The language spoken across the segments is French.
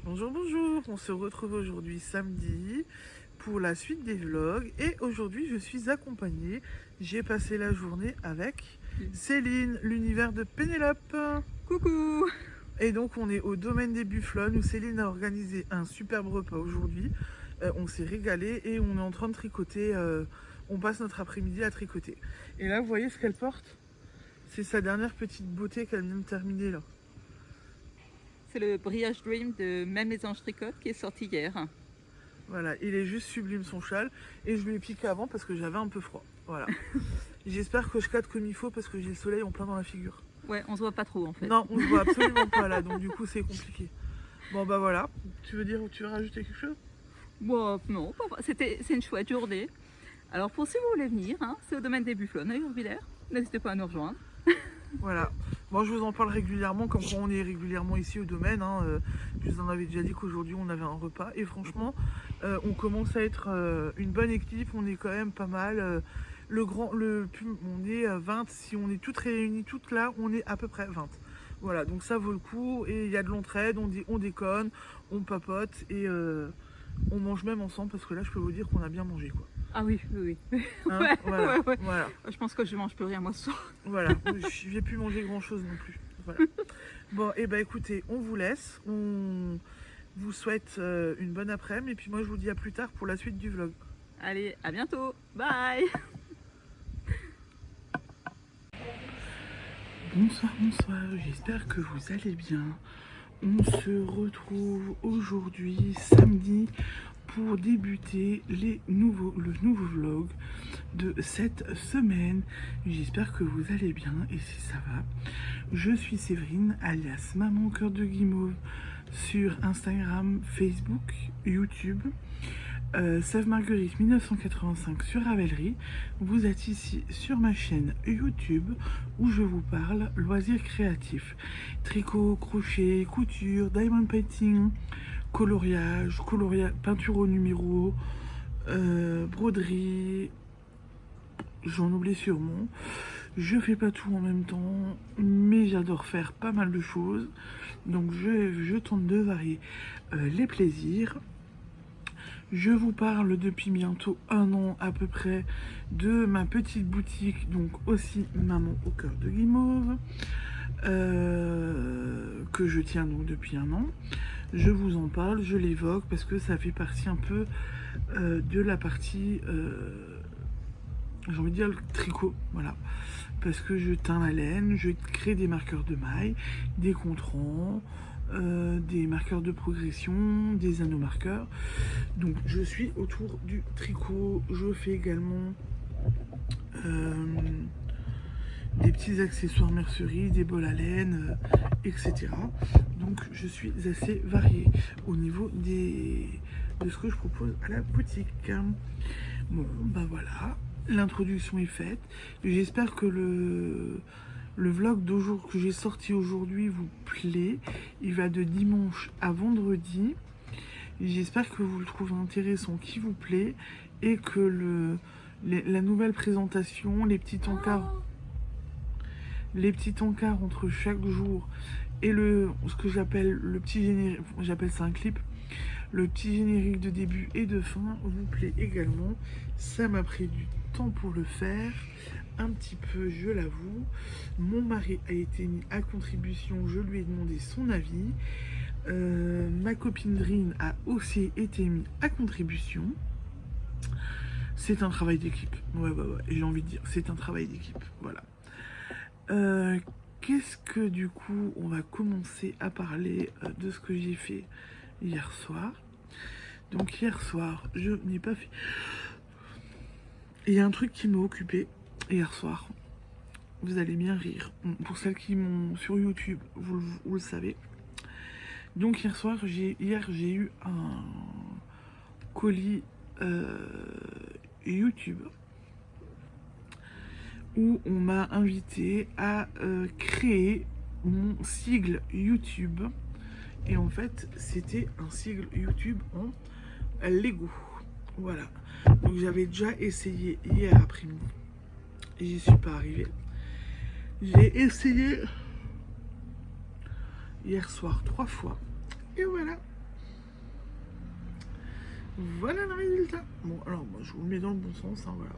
Bonjour, bonjour, on se retrouve aujourd'hui samedi pour la suite des vlogs et aujourd'hui je suis accompagnée, j'ai passé la journée avec Céline, l'univers de Pénélope. Coucou. Et donc on est au domaine des Bufflons où Céline a organisé un superbe repas aujourd'hui. On s'est régalé et on est en train de tricoter, on passe notre après-midi à tricoter. Et là vous voyez ce qu'elle porte? C'est sa dernière petite beauté qu'elle vient de terminer là. C'est le Brioche Dream de Ma Maison Tricote qui est sorti hier. Voilà, il est juste sublime son châle et je lui ai piqué avant parce que j'avais un peu froid. Voilà. J'espère que je cadre comme il faut parce que j'ai le soleil en plein dans la figure. Ouais, on se voit pas trop en fait. Non, on se voit absolument pas là, donc du coup c'est compliqué. Bon bah voilà, tu veux rajouter quelque chose? Bon, non, c'est une chouette journée. Alors pour si vous voulez venir, c'est au domaine des Bufflons à Urvillers. N'hésitez pas à nous rejoindre. Voilà. Moi je vous en parle régulièrement, comme quand on est régulièrement ici au domaine. Je vous en avais déjà dit qu'aujourd'hui on avait un repas et franchement on commence à être une bonne équipe, on est quand même pas mal. On est 20, si on est toutes réunies, toutes là, on est à peu près 20. Voilà, donc ça vaut le coup et il y a de l'entraide, on déconne, on papote et on mange même ensemble parce que là je peux vous dire qu'on a bien mangé quoi. Ah oui, oui, oui. Hein, Ouais, voilà, ouais. voilà. Je pense que je mange plus rien moi ce soir. Voilà, j'ai pu manger grand chose non plus. Voilà. Bon, et bah écoutez, on vous laisse. On vous souhaite une bonne après-midi. Et puis moi, je vous dis à plus tard pour la suite du vlog. Allez, à bientôt. Bye. Bonsoir, bonsoir. J'espère que vous allez bien. On se retrouve aujourd'hui, samedi, pour débuter le nouveau vlog de cette semaine. J'espère que vous allez bien et si ça va. Je suis Séverine, alias Maman Cœur de Guimauve, sur Instagram, Facebook, YouTube. Sève Marguerite 1985 sur Ravelry. Vous êtes ici sur ma chaîne YouTube où je vous parle loisirs créatifs, tricot, crochet, couture, diamond painting, coloriage, peinture au numéro, broderie, j'en oublie sûrement. Je fais pas tout en même temps, mais j'adore faire pas mal de choses, donc je tente de varier les plaisirs. Je vous parle depuis bientôt 1 an à peu près de ma petite boutique, donc aussi Maman au Cœur de Guimauve, que je tiens donc depuis 1 an. Je vous en parle, je l'évoque parce que ça fait partie un peu de la partie, j'ai envie de dire le tricot, voilà. Parce que je teins la laine, je crée des marqueurs de mailles, des contrants, des marqueurs de progression, des anneaux marqueurs. Donc je suis autour du tricot. Je fais également des petits accessoires mercerie, des bols à laine, etc. Donc je suis assez variée au niveau de ce que je propose à la boutique. Bon, bah voilà, l'introduction est faite. J'espère que le vlog que j'ai sorti aujourd'hui vous plaît. Il va de dimanche à vendredi. J'espère que vous le trouvez intéressant, qu'il vous plaît et que la nouvelle présentation, les petits encarts entre chaque jour et ce que j'appelle le petit générique, j'appelle ça un clip, le petit générique de début et de fin vous plaît également. Ça m'a pris du temps pour le faire, un petit peu, je l'avoue. Mon mari a été mis à contribution, je lui ai demandé son avis. Ma copine Drine a aussi été mise à contribution. C'est un travail d'équipe. Ouais, j'ai envie de dire, c'est un travail d'équipe. Voilà. Qu'est-ce que du coup, on va commencer à parler de ce que j'ai fait hier soir. Donc hier soir, je n'ai pas fait... Il y a un truc qui m'a occupé hier soir. Vous allez bien rire. Pour celles qui m'ont sur YouTube, vous le savez. Donc hier soir, j'ai eu un colis YouTube où on m'a invité à créer mon sigle YouTube. Et en fait, c'était un sigle YouTube en Lego. Voilà. Donc j'avais déjà essayé hier après-midi. Et j'y suis pas arrivée. J'ai essayé hier soir 3 fois. Et voilà. voilà le résultat. Bon, alors moi je vous le mets dans le bon sens, hein, voilà.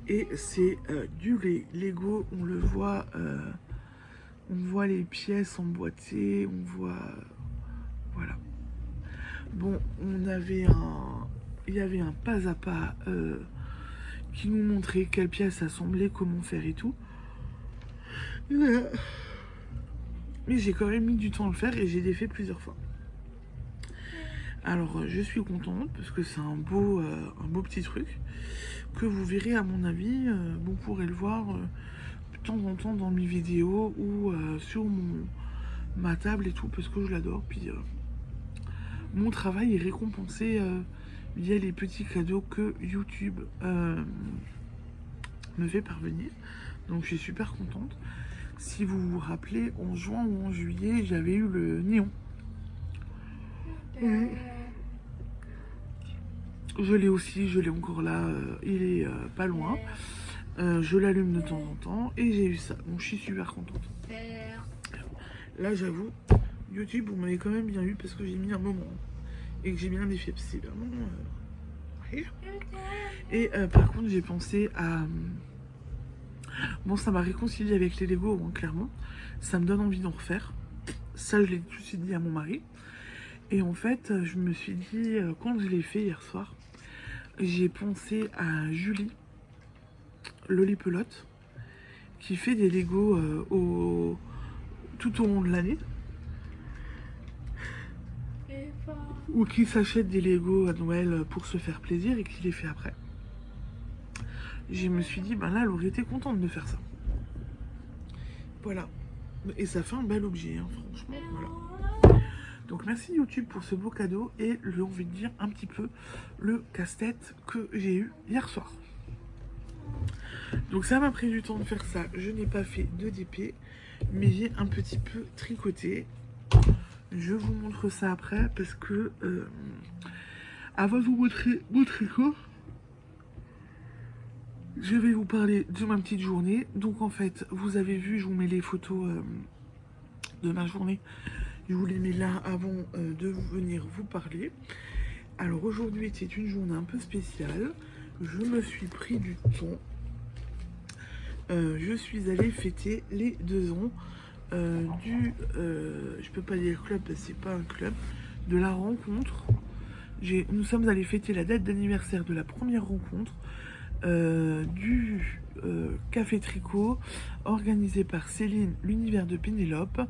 Et c'est du Lego, on le voit, on voit les pièces emboîtées, on voit, voilà. Bon, il y avait un pas à pas qui nous montrait quelles pièces assembler, comment faire et tout. Mais j'ai quand même mis du temps à le faire et j'ai défait plusieurs fois. Alors je suis contente parce que c'est un beau petit truc que vous verrez à mon avis, vous pourrez le voir de temps en temps dans mes vidéos ou sur ma table et tout parce que je l'adore. Puis mon travail est récompensé via les petits cadeaux que YouTube me fait parvenir. Donc je suis super contente. Si vous vous rappelez, en juin ou en juillet, j'avais eu le néon. Je l'ai aussi, je l'ai encore là, il est pas loin. Je l'allume de temps en temps et j'ai eu ça, donc je suis super contente. Là j'avoue, YouTube vous m'avez quand même bien eu parce que j'ai mis un moment et que j'ai bien défié, c'est vraiment... Et par contre j'ai pensé à... Bon, ça m'a réconcilié avec les Lego, hein, clairement. Ça me donne envie d'en refaire. Ça, je l'ai tout de suite dit à mon mari. Et en fait, je me suis dit, quand je l'ai fait hier soir, j'ai pensé à Julie, Lolipelote, qui fait des Lego tout au long de l'année. Ou qui s'achète des Lego à Noël pour se faire plaisir et qui les fait après. Je me suis dit, ben là, elle aurait été contente de faire ça. Voilà. Et ça fait un bel objet, hein, franchement, voilà. Donc merci YouTube pour ce beau cadeau et j'ai envie de dire un petit peu le casse-tête que j'ai eu hier soir. Donc ça m'a pris du temps de faire ça. Je n'ai pas fait de DP, mais j'ai un petit peu tricoté. Je vous montre ça après parce que avant de vous montrer mon tricot, je vais vous parler de ma petite journée. Donc en fait, vous avez vu, je vous mets les photos de ma journée. Je vous les mets là avant de venir vous parler. Alors aujourd'hui était une journée un peu spéciale. Je me suis pris du temps. Je suis allée fêter les 2 ans je peux pas dire club parce que c'est pas un club, de la rencontre. Nous sommes allés fêter la date d'anniversaire de la première rencontre du Café Tricot organisé par Céline, l'univers de Pénélope,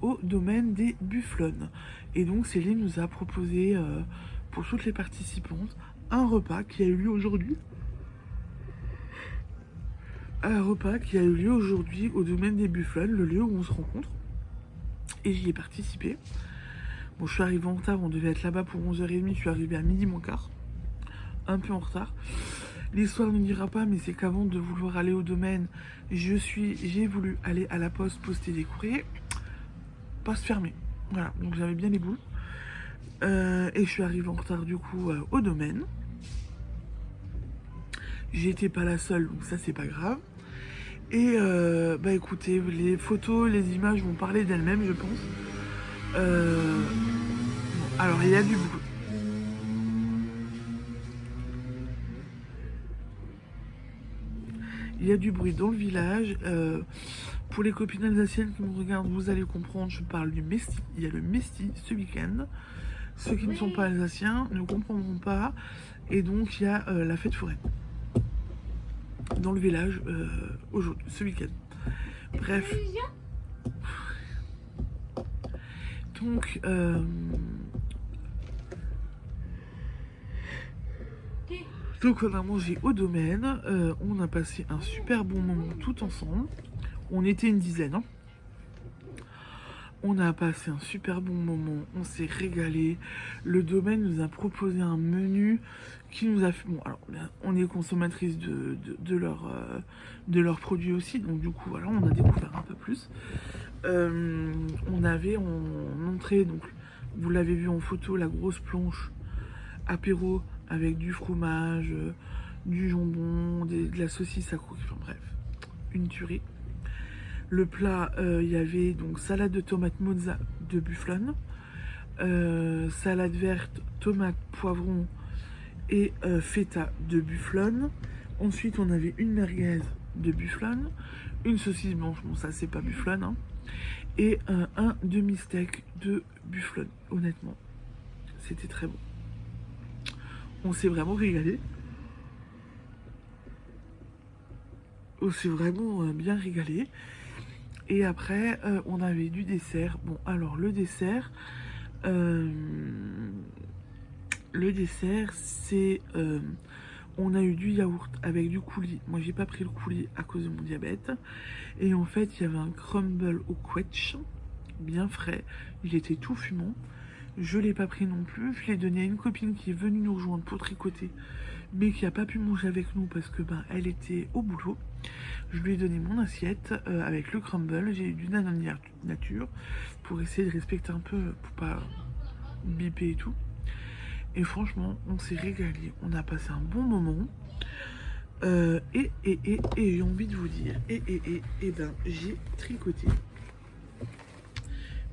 au domaine des Bufflonnes. Et donc Céline nous a proposé pour toutes les participantes un repas qui a eu lieu aujourd'hui. Un repas qui a eu lieu aujourd'hui au domaine des Bufflonnes, le lieu où on se rencontre. Et j'y ai participé. Bon, je suis arrivée en retard, on devait être là-bas pour 11h30, je suis arrivée à midi moins quart. Un peu en retard. L'histoire ne dira pas, mais c'est qu'avant de vouloir aller au domaine, j'ai voulu aller à la poste poster des courriers. Poste fermée. Voilà, donc j'avais bien les boules. Et je suis arrivée en retard du coup au domaine. J'étais pas la seule, donc ça c'est pas grave. Et bah écoutez, les photos, les images vont parler d'elles-mêmes, je pense. Bon, alors il y a du bruit. Il y a du bruit dans le village. Pour les copines alsaciennes qui me regardent, vous allez comprendre, je parle du Mesti. Il y a le Mesti ce week-end. Ceux qui ne sont pas alsaciens ne comprendront pas. Et donc il y a la fête foraine dans le village aujourd'hui, ce week-end. Bref. Donc on a mangé au domaine, on a passé un super bon moment tout ensemble. On était une dizaine, hein. On a passé un super bon moment, on s'est régalé. Le domaine nous a proposé un menu qui nous a fait... Bon, alors, on est consommatrice de leurs produits aussi, donc du coup, voilà, on a découvert un peu plus. On avait en entrée, donc, vous l'avez vu en photo, la grosse planche apéro avec du fromage, du jambon, de la saucisse à croquer, enfin bref, une tuerie. Le plat, il y avait donc salade de tomates mozza de bufflonne, salade verte, tomate, poivron et feta de bufflone. Ensuite, on avait une merguez de bufflone, une saucisse blanche, bon ça c'est pas bufflone, hein, et un demi-steak de bufflone. Honnêtement, c'était très bon. On s'est vraiment régalé. On s'est vraiment bien régalé. Et après, on avait du dessert. Bon, alors le dessert, c'est... on a eu du yaourt avec du coulis. Moi, j'ai pas pris le coulis à cause de mon diabète. Et en fait, il y avait un crumble au quetch, bien frais. Il était tout fumant. Je l'ai pas pris non plus. Je l'ai donné à une copine qui est venue nous rejoindre pour tricoter, mais qui a pas pu manger avec nous parce que elle était au boulot. Je lui ai donné mon assiette avec le crumble. J'ai eu du Danone nature pour essayer de respecter un peu, pour pas biper et tout. Et franchement, on s'est régalé. On a passé un bon moment. Et j'ai envie de vous dire, j'ai tricoté.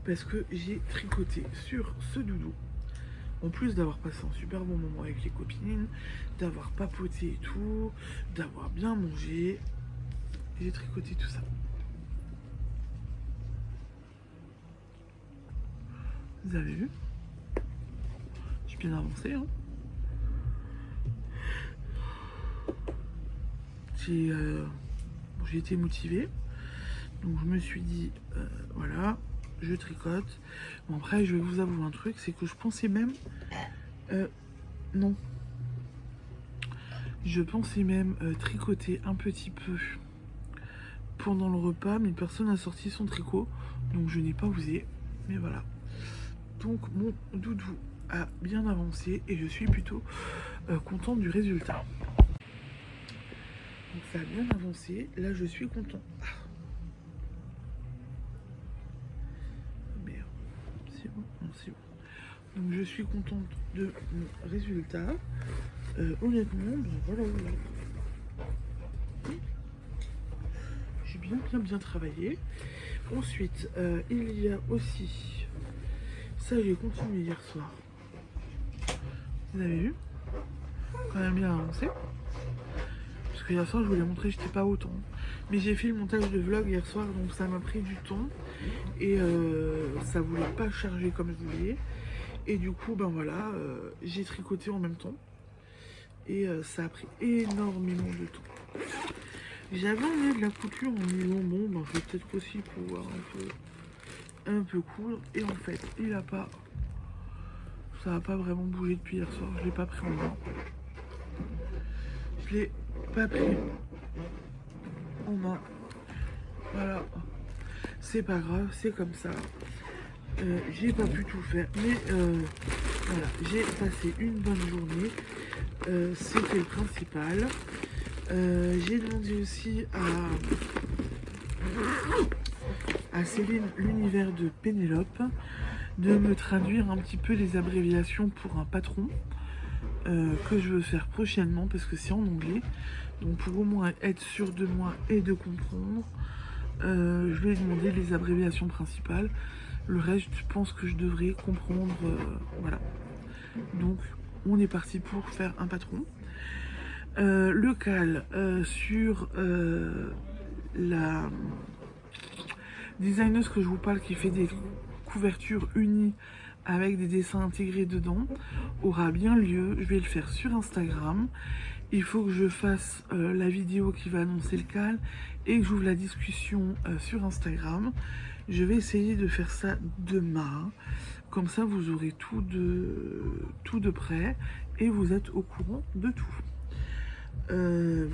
Parce que j'ai tricoté sur ce doudou. En plus d'avoir passé un super bon moment avec les copines, d'avoir papoté et tout, d'avoir bien mangé, j'ai tricoté tout ça. Vous avez vu? J'ai bien avancé, hein. J'ai été motivée, donc je me suis dit, voilà, je tricote. Bon, après, je vais vous avouer un truc, c'est que je pensais même... non. Je pensais même tricoter un petit peu pendant le repas, mais personne n'a sorti son tricot, donc je n'ai pas osé. Mais voilà. Donc mon doudou a bien avancé et je suis plutôt contente du résultat. Donc ça a bien avancé, là je suis contente. Merde, c'est bon, non c'est bon. Donc je suis contente de mon résultat. Honnêtement, voilà. J'ai bien travaillé. Ensuite, il y a aussi... Ça, j'ai continué hier soir. Vous avez vu? Quand même bien avancé. Parce que hier soir, je voulais montrer, j'étais pas autant. Mais j'ai fait le montage de vlog hier soir, donc ça m'a pris du temps. Et ça voulait pas charger comme je voulais. Et du coup, voilà, j'ai tricoté en même temps. Et ça a pris énormément de temps. J'avais envie de la couture en me disant, bon, je vais peut-être aussi pouvoir un peu coudre. Et en fait, ça n'a pas vraiment bougé depuis hier soir. Je l'ai pas pris en main. Je l'ai pas pris en main. Voilà. C'est pas grave, c'est comme ça. J'ai pas pu tout faire. Mais voilà, j'ai passé une bonne journée. C'était le principal. J'ai demandé aussi à Céline, l'univers de Pénélope, de me traduire un petit peu les abréviations pour un patron que je veux faire prochainement parce que c'est en anglais. Donc pour au moins être sûr de moi et de comprendre, je vais demander les abréviations principales. Le reste, je pense que je devrais comprendre. Voilà. Donc on est parti pour faire un patron. Le cal sur la designeuse que je vous parle qui fait des couvertures unies avec des dessins intégrés dedans aura bien lieu. Je vais le faire sur Instagram. Il faut que je fasse la vidéo qui va annoncer le cal et que j'ouvre la discussion sur Instagram. Je vais essayer de faire ça demain. Comme ça, vous aurez tout de près et vous êtes au courant de tout.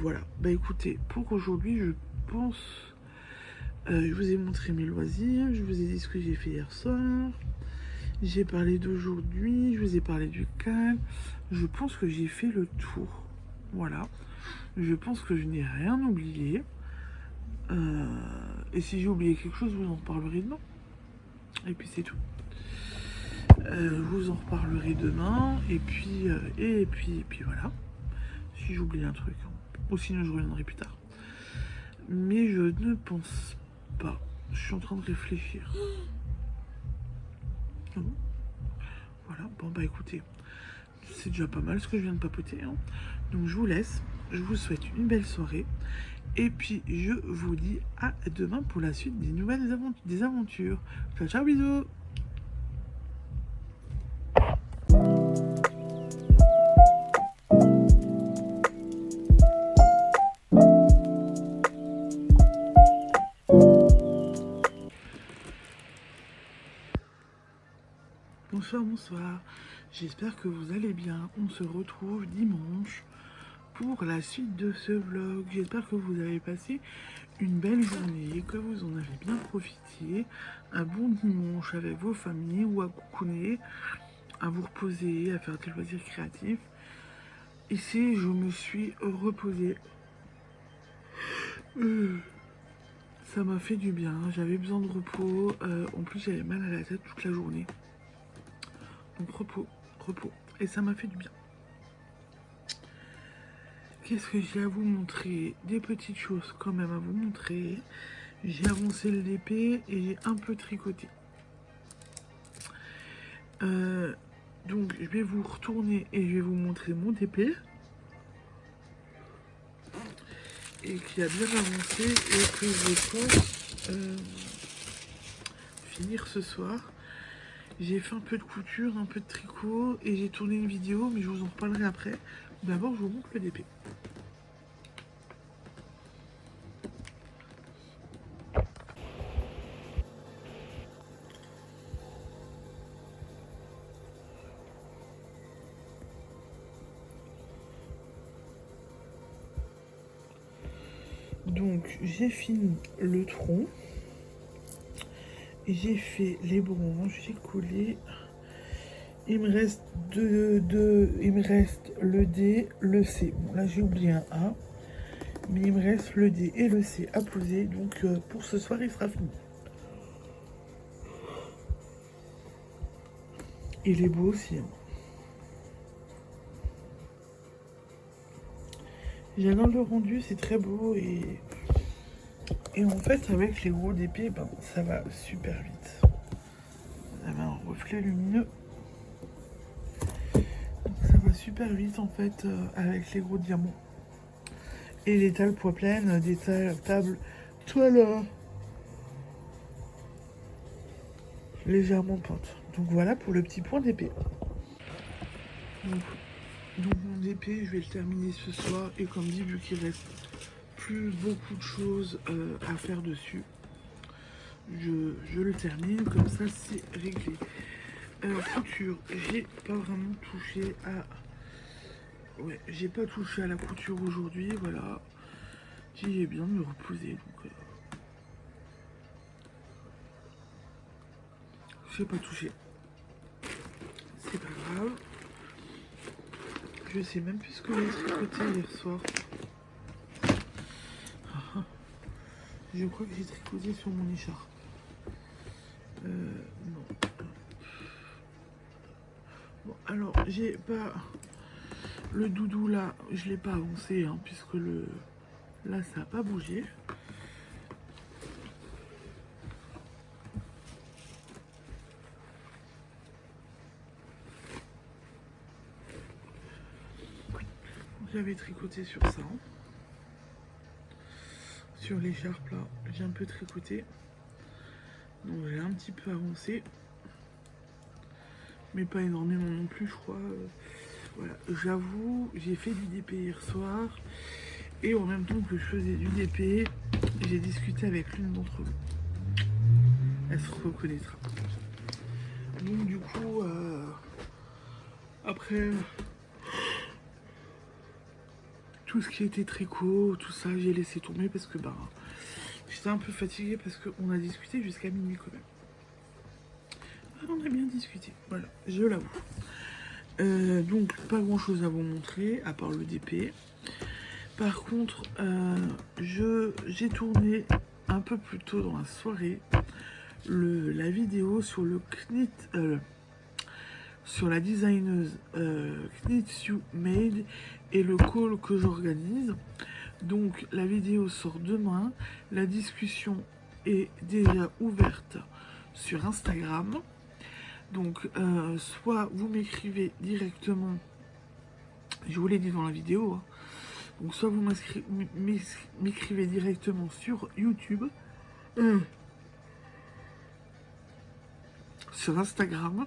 Voilà. Écoutez, pour aujourd'hui, je pense... je vous ai montré mes loisirs, je vous ai dit ce que j'ai fait hier soir. J'ai parlé d'aujourd'hui, je vous ai parlé du cal. Je pense que j'ai fait le tour. Voilà. Je pense que je n'ai rien oublié. Et si j'ai oublié quelque chose, vous en reparlerez demain. Et puis c'est tout. Je vous en reparlerai demain. Et puis voilà. Si j'oublie un truc. Ou sinon je reviendrai plus tard. Mais je ne pense pas. Je suis en train de réfléchir. Ah bon ? Voilà, bon bah écoutez, c'est déjà pas mal ce que je viens de papoter, hein. Donc je vous laisse, je vous souhaite une belle soirée. Et puis je vous dis à demain pour la suite des aventures. Ciao, ciao, bisous. Bonsoir, bonsoir. J'espère que vous allez bien. On se retrouve dimanche pour la suite de ce vlog. J'espère que vous avez passé une belle journée, que vous en avez bien profité. Un bon dimanche avec vos familles ou à coucouner, à vous reposer, à faire des loisirs créatifs. Ici, je me suis reposée. Ça m'a fait du bien. J'avais besoin de repos. En plus, j'avais mal à la tête toute la journée. Donc repos, repos. Et ça m'a fait du bien. Qu'est-ce que j'ai à vous montrer? Des petites choses quand même à vous montrer. J'ai avancé le DP et j'ai un peu tricoté. Donc je vais vous retourner et je vais vous montrer mon DP. Et qui a bien avancé et que je pense finir ce soir. J'ai fait un peu de couture, un peu de tricot et j'ai tourné une vidéo, mais je vous en reparlerai après. D'abord, je vous montre le DP. Donc, j'ai fini le tronc. J'ai fait les branches, j'ai collé. Il me reste il me reste le D, le C. Bon, là j'ai oublié un A, mais il me reste le D et le C à poser. Donc pour ce soir, il sera fini. Il est beau aussi. Hein. J'adore le rendu, c'est très beau et en fait avec les gros d'épée, ben, ça va super vite. Vous avez un reflet lumineux. Ça va super vite en fait avec les gros diamants. Et les tales poids pleines, des tables toiles légèrement peintes. Donc voilà pour le petit point d'épée. Donc mon épée, je vais le terminer ce soir. Et comme dit, vu qu'il reste plus beaucoup de choses à faire dessus, je le termine. Comme ça, c'est réglé. Couture, j'ai pas vraiment touché à... Ouais, j'ai pas touché à la couture aujourd'hui, voilà. J'ai bien de me reposer, donc... j'ai pas touché. C'est pas grave. Je sais même plus ce que j'ai tricoté hier soir. Je crois que j'ai tricoté sur mon écharpe. Non. Bon, alors, j'ai pas... Le doudou, là, je l'ai pas avancé, hein, puisque le... Là, ça n'a pas bougé. J'avais tricoté sur ça. Hein. Sur l'écharpe, là, j'ai un peu tricoté. Donc, j'ai un petit peu avancé. Mais pas énormément non plus, je crois. Voilà, j'avoue, j'ai fait du DP hier soir. Et en même temps que je faisais du DP, j'ai discuté avec l'une d'entre vous. Elle se reconnaîtra. Donc du coup, après, tout ce qui était tricot, tout ça, j'ai laissé tomber parce que j'étais un peu fatiguée parce qu'on a discuté jusqu'à minuit quand même. On a bien discuté, voilà, je l'avoue. Donc pas grand chose à vous montrer à part le DP. Par contre, j'ai tourné un peu plus tôt dans la soirée la vidéo sur le knit, sur la designeuse Knit You Made et le call que j'organise. Donc la vidéo sort demain. La discussion est déjà ouverte sur Instagram. Donc, soit vous m'écrivez directement, je vous l'ai dit dans la vidéo, hein. Donc soit vous m'écrivez directement sur YouTube, sur Instagram,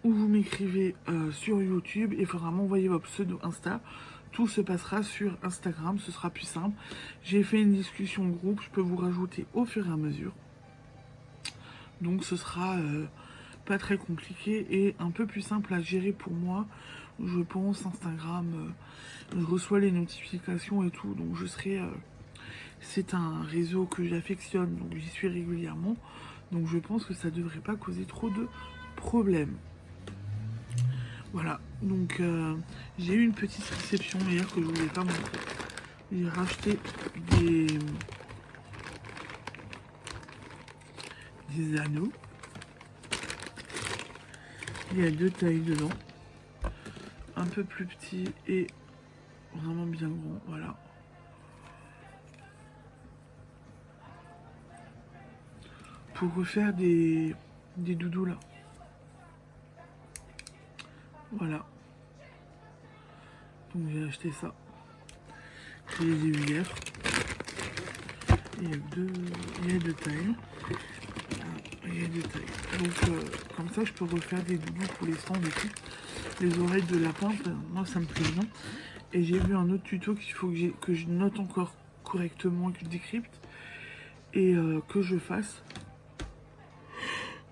ou vous m'écrivez sur YouTube et il faudra m'envoyer votre pseudo Insta. Tout se passera sur Instagram, ce sera plus simple. J'ai fait une discussion groupe, je peux vous rajouter au fur et à mesure. Donc ce sera pas très compliqué et un peu plus simple à gérer pour moi. Je pense Instagram, je reçois les notifications et tout, donc je serai... c'est un réseau que j'affectionne, donc j'y suis régulièrement. Donc je pense que ça devrait pas causer trop de problèmes. Voilà, donc j'ai eu une petite réception hier que je voulais pas montrer. J'ai racheté des anneaux. Il y a 2 tailles dedans. Un peu plus petit et vraiment bien grand, voilà. Pour refaire des doudous là. Voilà. Donc j'ai acheté ça. Je les ai eu hier. Il y a deux tailles. Il y a 2 tailles. Donc comme ça je peux refaire des doudous pour les stands et tout. Les oreilles de lapin, moi ça me plaît bien. Et j'ai vu un autre tuto qu'il faut que je note encore correctement, que je décrypte. Et que je fasse.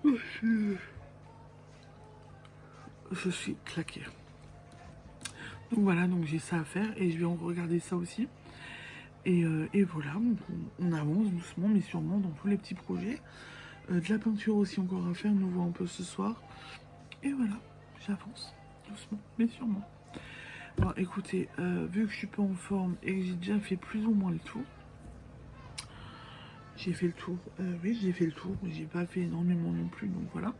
Je suis claquée. Donc voilà, donc j'ai ça à faire et je vais en regarder ça aussi. Et voilà, donc on avance doucement mais sûrement dans tous les petits projets. De la peinture aussi encore à faire, nous voit un peu ce soir. Et voilà, j'avance doucement mais sûrement. Bon écoutez, vu que je suis pas en forme et que j'ai déjà fait plus ou moins le tour. J'ai fait le tour, oui j'ai fait le tour, j'ai pas fait énormément non plus, donc voilà.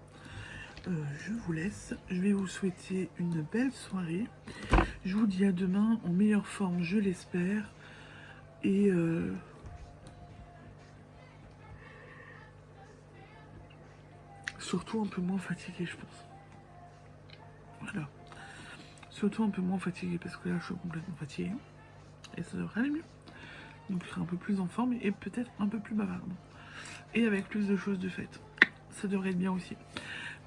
Je vous laisse, je vais vous souhaiter une belle soirée. Je vous dis à demain en meilleure forme, je l'espère. Et surtout un peu moins fatigué, je pense. Voilà. Surtout un peu moins fatigué parce que là, je suis complètement fatiguée. Et ça devrait aller mieux. Donc, je serai un peu plus en forme et peut-être un peu plus bavarde. Et avec plus de choses de faites. Ça devrait être bien aussi.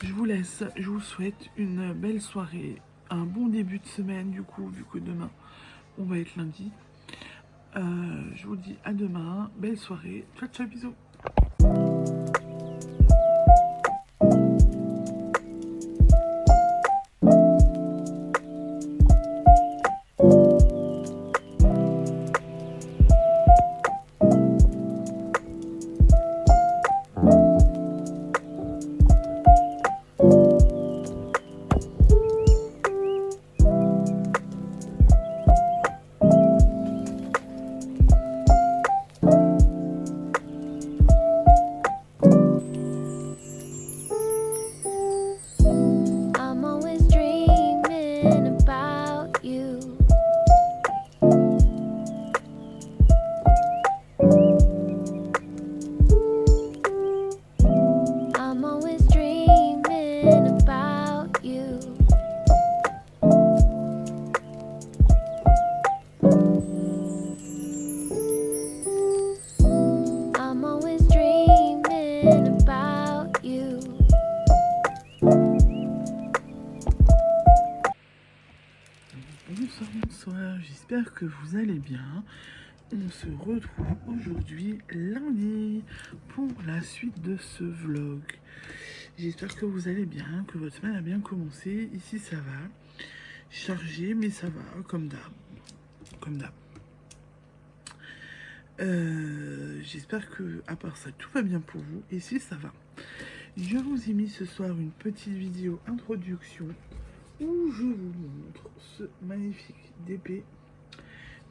Je vous laisse. Je vous souhaite une belle soirée. Un bon début de semaine, du coup, vu que demain, on va être lundi. Je vous dis à demain. Belle soirée. Ciao, ciao, bisous. Bonsoir, j'espère que vous allez bien. On se retrouve aujourd'hui lundi pour la suite de ce vlog. J'espère que vous allez bien, que votre semaine a bien commencé. Ici ça va, chargé mais ça va, comme d'hab. Comme d'hab. J'espère que à part ça tout va bien pour vous. Ici ça va. Je vous ai mis ce soir une petite vidéo introduction où je vous montre ce magnifique DP.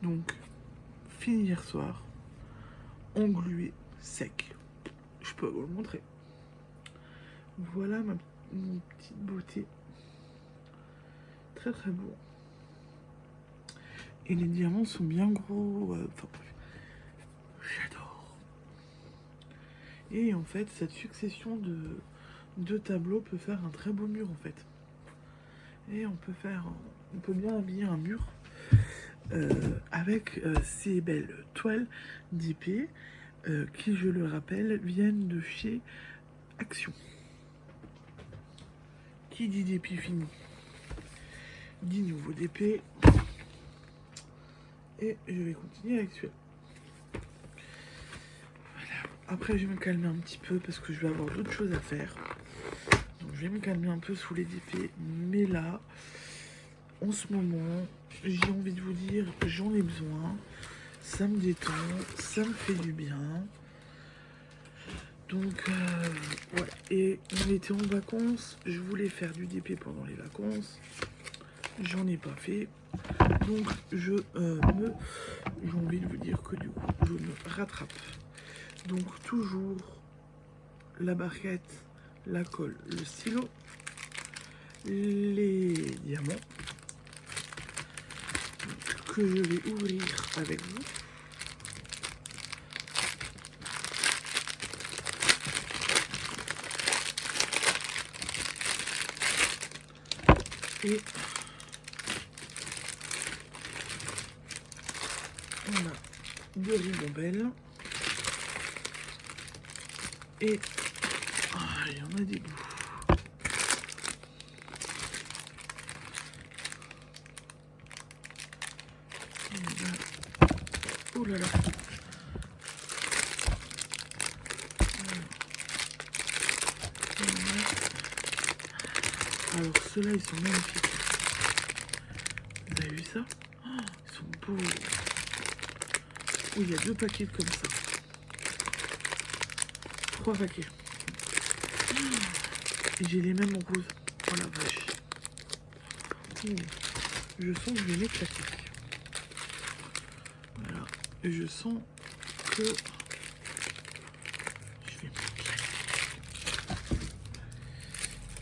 Donc, fini hier soir, englué, sec. Je peux vous le montrer. Voilà mon petite beauté. Très très beau. Et les diamants sont bien gros. Enfin bref, j'adore. Et en fait, cette succession 2 tableaux peut faire un très beau mur en fait. Et on peut bien habiller un mur avec ces belles toiles d'épée qui, je le rappelle, viennent de chez Action. Qui dit d'épée fini dit nouveau d'épée. Et je vais continuer avec celui-là. Voilà. Après, je vais me calmer un petit peu parce que je vais avoir d'autres choses à faire. Donc, je vais me calmer un peu sous les épées. Mais là, en ce moment, j'ai envie de vous dire, j'en ai besoin. Ça me détend, ça me fait du bien. Donc, ouais. Et on était en vacances. Je voulais faire du DP pendant les vacances. J'en ai pas fait. Donc, j'ai envie de vous dire que du coup, je me rattrape. Donc, toujours la barquette, la colle, le stylo, les diamants que je vais ouvrir avec vous. Et on a 2 ribambelles. Et il y en a des bouts. Oh là là. Alors ceux-là, ils sont magnifiques. Vous avez vu ça? Ils sont beaux. Oui, il y a 2 paquets comme ça. 3 paquets. Et j'ai les mêmes roses. Oh la vache. Je sens que je vais m'éclater. Voilà. Et je sens que je vais m'éclater.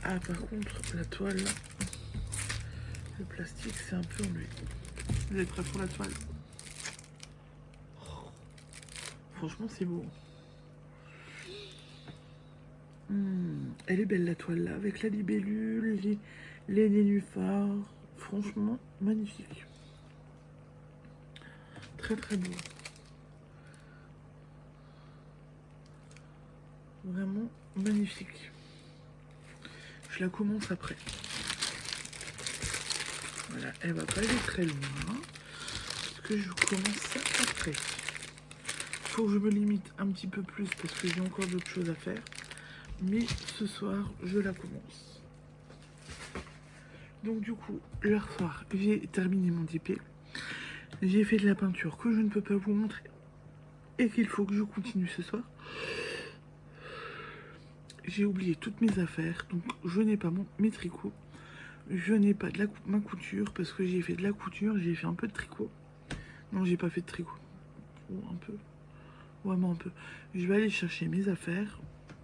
Ah, par contre, la toile, le plastique, c'est un peu ennuyeux. Vous êtes prêts pour la toile? Franchement, c'est beau. Elle est belle la toile là, avec la libellule, les nénuphars. Franchement, magnifique. Très très beau. Vraiment magnifique. Je la commence après. Voilà, elle va pas aller très loin. Parce que je commence ça après. Faut que je me limite un petit peu plus parce que j'ai encore d'autres choses à faire. Mais ce soir, je la commence. Donc du coup, hier soir, j'ai terminé mon DP. J'ai fait de la peinture que je ne peux pas vous montrer. Et qu'il faut que je continue ce soir. J'ai oublié toutes mes affaires. Donc je n'ai pas mes tricots. Je n'ai pas de ma couture parce que j'ai fait de la couture. J'ai fait un peu de tricot. Non, j'ai pas fait de tricot. Ou un peu. Vraiment un peu. Je vais aller chercher mes affaires.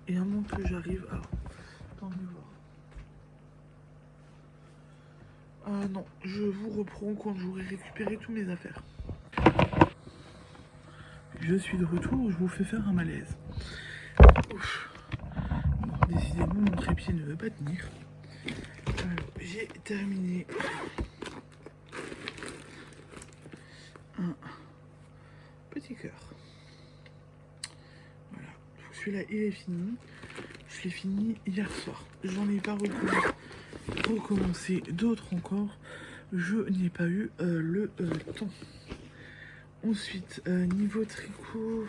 Et à moins que j'arrive à... Attendez voir. Ah non, je vous reprends quand j'aurai récupéré toutes mes affaires. Je suis de retour, je vous fais faire un malaise. Ouf. Bon, décidément, mon trépied ne veut pas tenir. Alors, j'ai terminé un petit cœur. Voilà, donc celui-là, il est fini. Je l'ai fini hier soir. J'en ai pas recommencé d'autres encore. Je n'ai pas eu le temps. Ensuite, niveau tricot,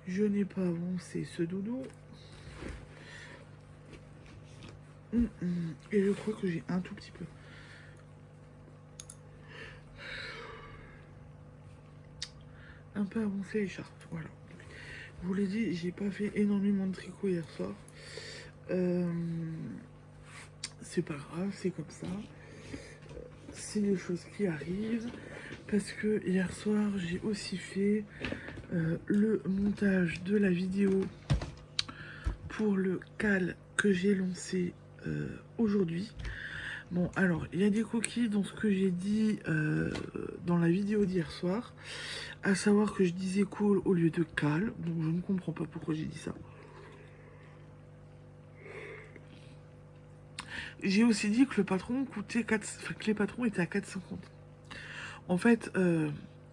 je n'ai pas avancé ce doudou. Et je crois que j'ai un tout petit peu. Un peu avancé l'écharpe, voilà. Je vous l'ai dit, j'ai pas fait énormément de tricot hier soir. C'est pas grave, c'est comme ça. C'est des choses qui arrivent. Parce que hier soir, j'ai aussi fait le montage de la vidéo pour le cal que j'ai lancé aujourd'hui. Bon, alors, il y a des coquilles dans ce que j'ai dit dans la vidéo d'hier soir. À savoir que je disais call au lieu de cal, donc je ne comprends pas pourquoi j'ai dit ça. J'ai aussi dit que le patron coûtait 4, enfin, que les patrons étaient à 4,50. En fait,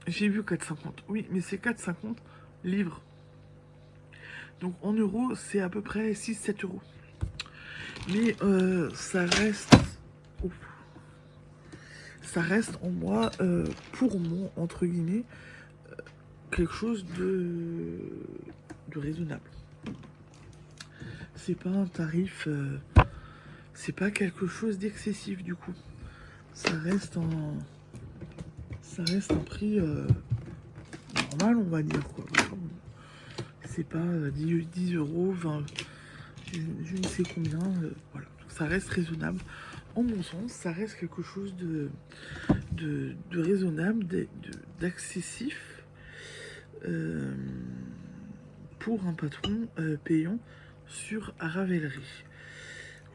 j'ai vu 4,50. Oui, mais c'est 4,50 livres. Donc en euros, c'est à peu près 6-7 euros. Mais ça reste... Ouf. Ça reste en moi, pour moi, entre guillemets, quelque chose de raisonnable. C'est pas un tarif... c'est pas quelque chose d'excessif du coup. Ça reste un prix normal, on va dire quoi. C'est pas 10 euros, 20, je ne sais combien. Voilà, donc ça reste raisonnable. En mon sens, ça reste quelque chose de raisonnable, d'accessif pour un patron payant sur Ravelry.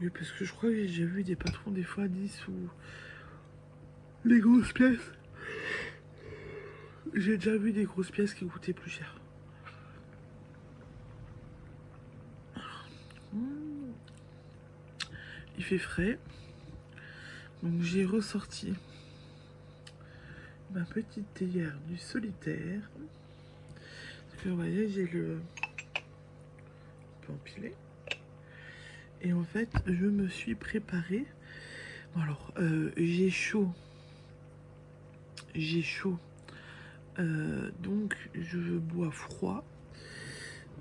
Oui, parce que je crois que j'ai vu des patrons des fois 10 ou les grosses pièces. J'ai déjà vu des grosses pièces qui coûtaient plus cher. Il fait frais. Donc j'ai ressorti ma petite théière du solitaire. Parce que vous voyez, j'ai le... On peut empiler. Et en fait, je me suis préparée. Bon alors, j'ai chaud. J'ai chaud. Donc, je bois froid.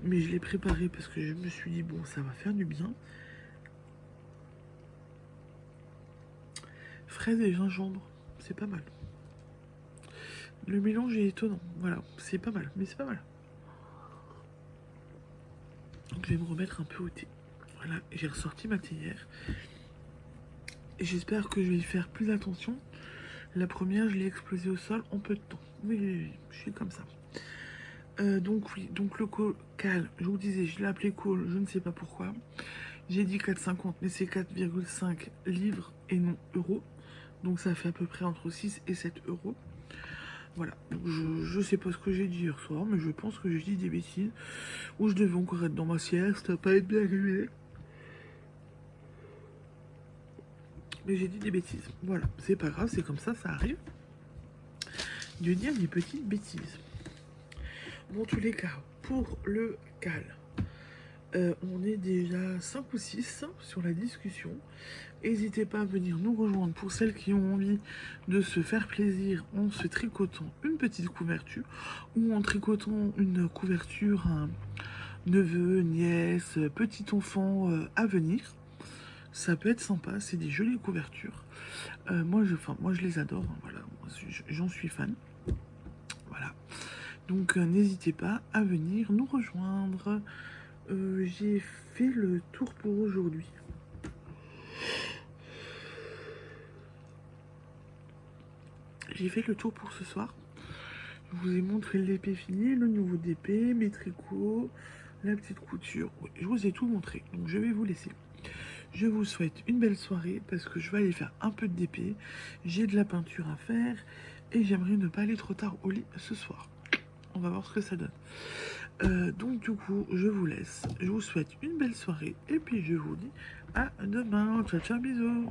Mais je l'ai préparé parce que je me suis dit, bon, ça va faire du bien. Fraises et gingembre, c'est pas mal. Le mélange est étonnant. Voilà, c'est pas mal, mais c'est pas mal. Donc, je vais me remettre un peu au thé. Voilà, j'ai ressorti ma théière. Et j'espère que je vais y faire plus attention. La première, je l'ai explosée au sol en peu de temps. Oui, je suis comme ça. Donc oui, donc le cal, je vous disais, je l'ai appelé call, je ne sais pas pourquoi. J'ai dit 4,50, mais c'est 4,5 livres et non euros. Donc ça fait à peu près entre 6 et 7 euros. Voilà, donc je sais pas ce que j'ai dit hier soir, mais je pense que j'ai dit des bêtises. Ou je devais encore être dans ma sieste, pas être bien réveillé. Mais j'ai dit des bêtises. Voilà, c'est pas grave, c'est comme ça arrive. De dire des petites bêtises. Dans tous les cas, pour le cal, on est déjà 5 ou 6 sur la discussion. N'hésitez pas à venir nous rejoindre pour celles qui ont envie de se faire plaisir en se tricotant une petite couverture ou en tricotant une couverture un neveu, nièce, petit enfant à venir. Ça peut être sympa, c'est des jolies couvertures. Moi je les adore, hein, voilà, j'en suis fan. Voilà. Donc n'hésitez pas à venir nous rejoindre. J'ai fait le tour pour aujourd'hui. J'ai fait le tour pour ce soir. Je vous ai montré le DP fini, le nouveau DP, mes tricots, la petite couture. Oui, je vous ai tout montré, donc je vais vous laisser. Je vous souhaite une belle soirée parce que je vais aller faire un peu de DP. J'ai de la peinture à faire et j'aimerais ne pas aller trop tard au lit ce soir. On va voir ce que ça donne. Donc du coup, je vous laisse. Je vous souhaite une belle soirée et puis je vous dis à demain. Ciao, ciao, bisous.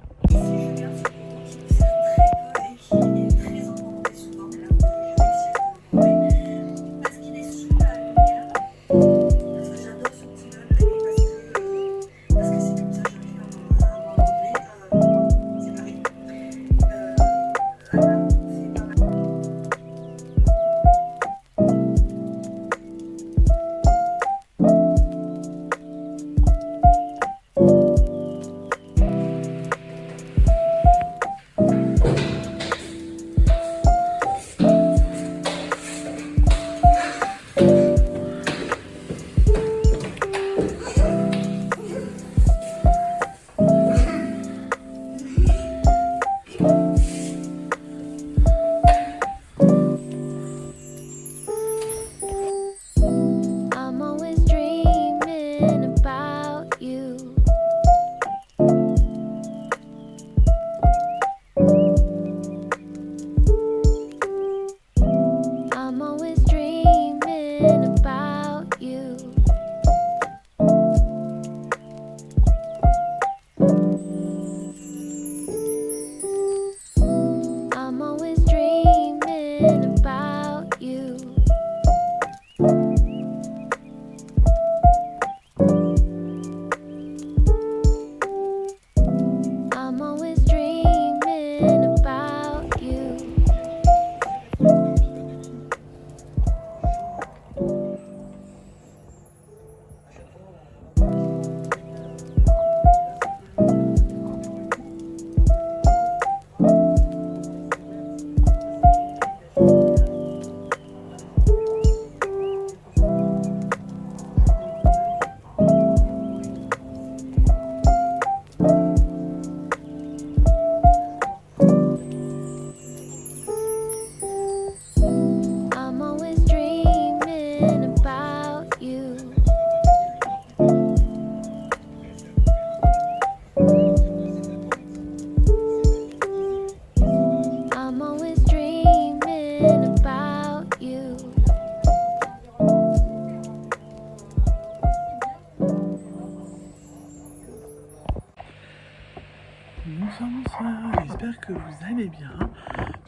j'espère que vous allez bien.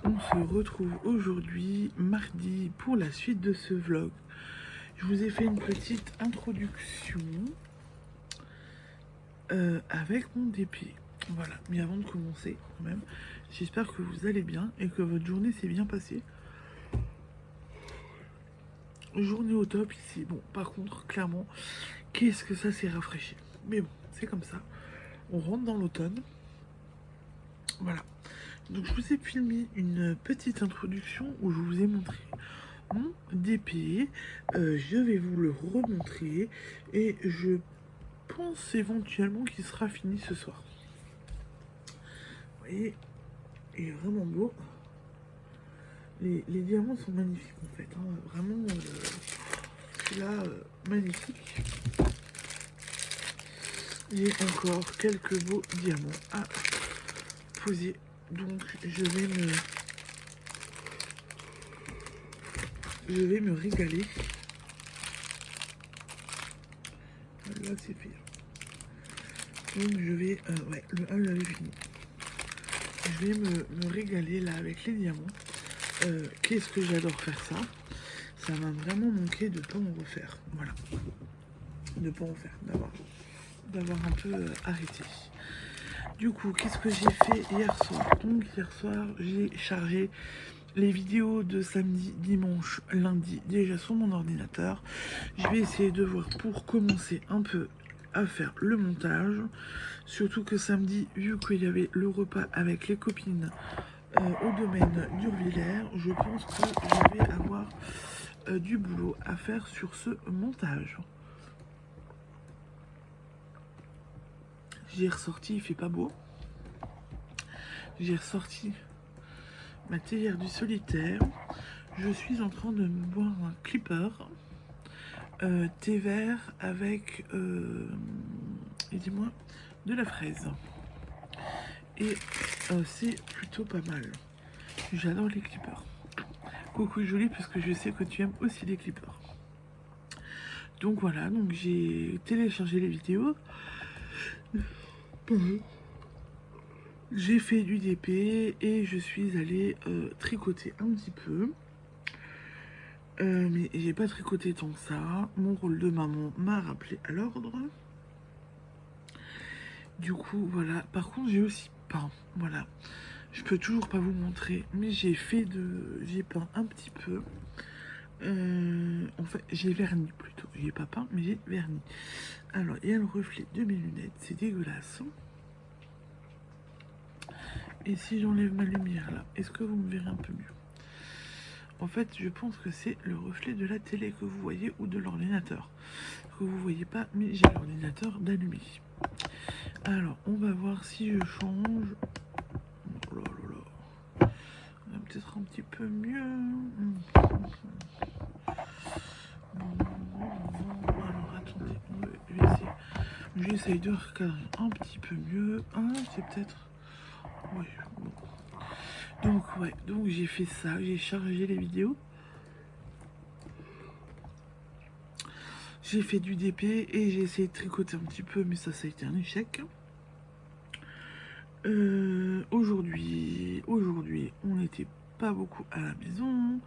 On se retrouve aujourd'hui, mardi, pour la suite de ce vlog. Je vous ai fait une petite introduction avec mon DP. Voilà, mais avant de commencer, quand même, j'espère que vous allez bien et que votre journée s'est bien passée. Journée au top ici. Bon, par contre, clairement, qu'est-ce que ça s'est rafraîchi. Mais bon, c'est comme ça. On rentre dans l'automne. Voilà. Donc je vous ai filmé une petite introduction où je vous ai montré mon DP. Je vais vous le remontrer et je pense éventuellement qu'il sera fini ce soir. Vous voyez, il est vraiment beau. Les diamants sont magnifiques en fait. Hein. Vraiment, celui-là, magnifique. J'ai encore quelques beaux diamants à poser. Donc je vais me régaler. Là c'est fait. Donc je vais... ouais, le 1 l'avait fini. Je vais me régaler là avec les diamants. Qu'est-ce que j'adore faire ça. Ça m'a vraiment manqué de ne pas en refaire. Voilà. De ne pas en faire. D'avoir un peu arrêté. Du coup, qu'est-ce que j'ai fait hier soir? Donc hier soir, j'ai chargé les vidéos de samedi, dimanche, lundi déjà sur mon ordinateur. Je vais essayer de voir pour commencer un peu à faire le montage. Surtout que samedi, vu qu'il y avait le repas avec les copines au domaine d'Urvillers, je pense que je vais avoir du boulot à faire sur ce montage. J'ai ressorti, il fait pas beau. J'ai ressorti ma théière du solitaire. Je suis en train de me boire un clipper thé vert avec dis-moi de la fraise. Et c'est plutôt pas mal. J'adore les clippers. Coucou Jolie, parce que je sais que tu aimes aussi les clippers. Donc voilà, donc j'ai téléchargé les vidéos. J'ai fait du DP et je suis allée tricoter un petit peu. Mais j'ai pas tricoté tant que ça. Mon rôle de maman m'a rappelé à l'ordre. Du coup, voilà. Par contre, j'ai aussi peint. Voilà. Je peux toujours pas vous montrer, mais j'ai peint un petit peu. En fait, j'ai verni plutôt. J'ai pas peint, mais j'ai verni. Alors, il y a le reflet de mes lunettes. C'est dégueulasse. Et si j'enlève ma lumière là, est-ce que vous me verrez un peu mieux? En fait, je pense que c'est le reflet de la télé que vous voyez ou de l'ordinateur. Que vous voyez pas, mais j'ai l'ordinateur d'allumé. Alors, on va voir si je change. Oh là là là. On va peut-être un petit peu mieux. Alors, attendez, je vais essayer. J'essaye de recadrer un petit peu mieux. Ah, c'est peut-être... Oui, bon. Donc ouais, donc j'ai fait ça, j'ai chargé les vidéos. J'ai fait du DP et j'ai essayé de tricoter un petit peu, mais ça a été un échec. Aujourd'hui, on n'était pas beaucoup à la maison,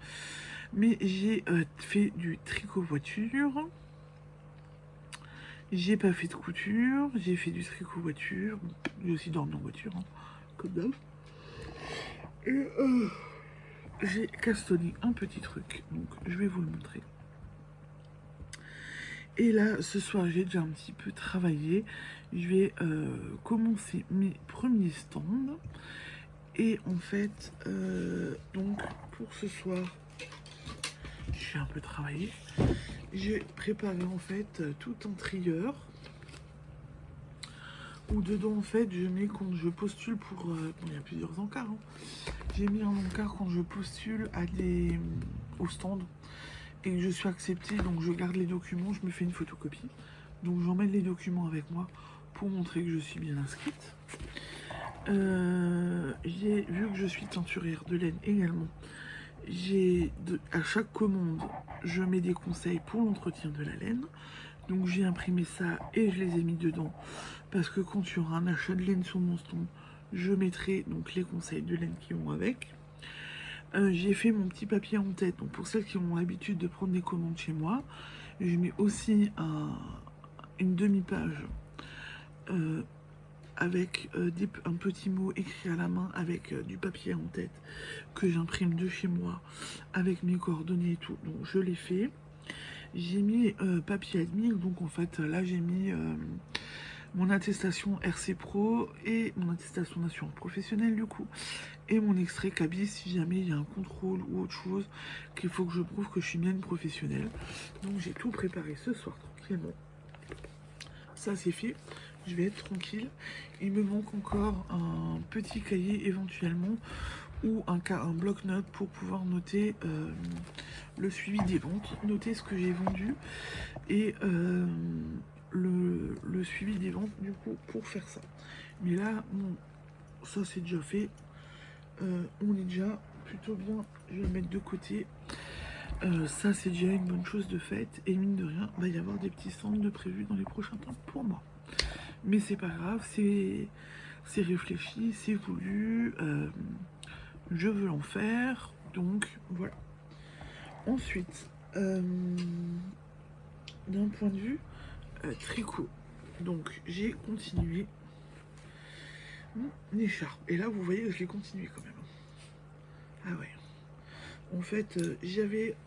mais j'ai fait du tricot voiture. J'ai pas fait de couture, j'ai fait du tricot voiture. J'ai aussi dormi en voiture, hein, comme d'hab. Et j'ai castonné un petit truc, donc je vais vous le montrer. Et là, ce soir, j'ai déjà un petit peu travaillé. Je vais commencer mes premiers stands. Et en fait, donc pour ce soir, je vais un peu travailler. J'ai préparé en fait tout un trieur. Où dedans, en fait, je mets quand je postule pour... bon, il y a plusieurs encarts. Hein. J'ai mis un encart quand je postule au stand. Et que je suis acceptée, donc je garde les documents, je me fais une photocopie. Donc j'emmène les documents avec moi pour montrer que je suis bien inscrite. Vu que je suis teinturière de laine également, à chaque commande, je mets des conseils pour l'entretien de la laine. Donc j'ai imprimé ça et je les ai mis dedans. Parce que quand il y aura un achat de laine sur mon stand, Je mettrai donc les conseils de laine qui vont avec. J'ai fait mon petit papier en tête. Donc pour celles qui ont l'habitude de prendre des commandes chez moi, je mets aussi une demi-page avec un petit mot écrit à la main avec du papier en tête que j'imprime de chez moi avec mes coordonnées et tout. Donc je l'ai fait. J'ai mis papier admis. Donc en fait là j'ai mis mon attestation RC Pro et mon attestation d'assurance professionnelle du coup, et mon extrait cabis si jamais il y a un contrôle ou autre chose qu'il faut que je prouve que je suis bien une professionnelle. Donc j'ai tout préparé ce soir tranquillement. Ça c'est fait, je vais être tranquille. Il me manque encore un petit cahier éventuellement ou un bloc-notes pour pouvoir noter le suivi des ventes, noter ce que j'ai vendu et le suivi des ventes du coup pour faire ça. Mais là, bon, ça c'est déjà fait. On est déjà plutôt bien. Je vais le mettre de côté. Ça c'est déjà une bonne chose de faite. Et mine de rien, il va y avoir des petits stands de prévus dans les prochains temps pour moi. Mais c'est pas grave, c'est réfléchi, c'est voulu. Je veux en faire. Donc voilà. Ensuite, d'un point de vue tricot, donc j'ai continué mon écharpe. Et là, vous voyez que je l'ai continué quand même. Ah ouais. En fait, j'avais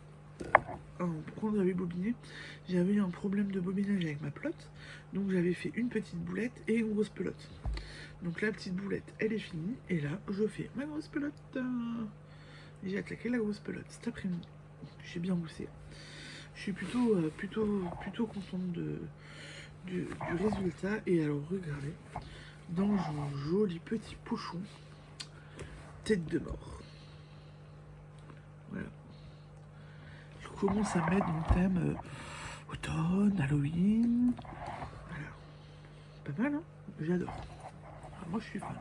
quand j'avais bobiné, j'avais un problème de bobinage avec ma pelote. Donc j'avais fait une petite boulette et une grosse pelote. Donc la petite boulette, elle est finie. Et là, je fais ma grosse pelote. J'ai attaqué la grosse pelote cet après-midi. J'ai bien bossé. Je suis plutôt contente du résultat. Et alors, regardez, dans un joli petit pochon, tête de mort. Voilà. Je commence à mettre dans le thème automne, Halloween. Voilà. Pas mal, hein? J'adore. Enfin, moi, je suis fan.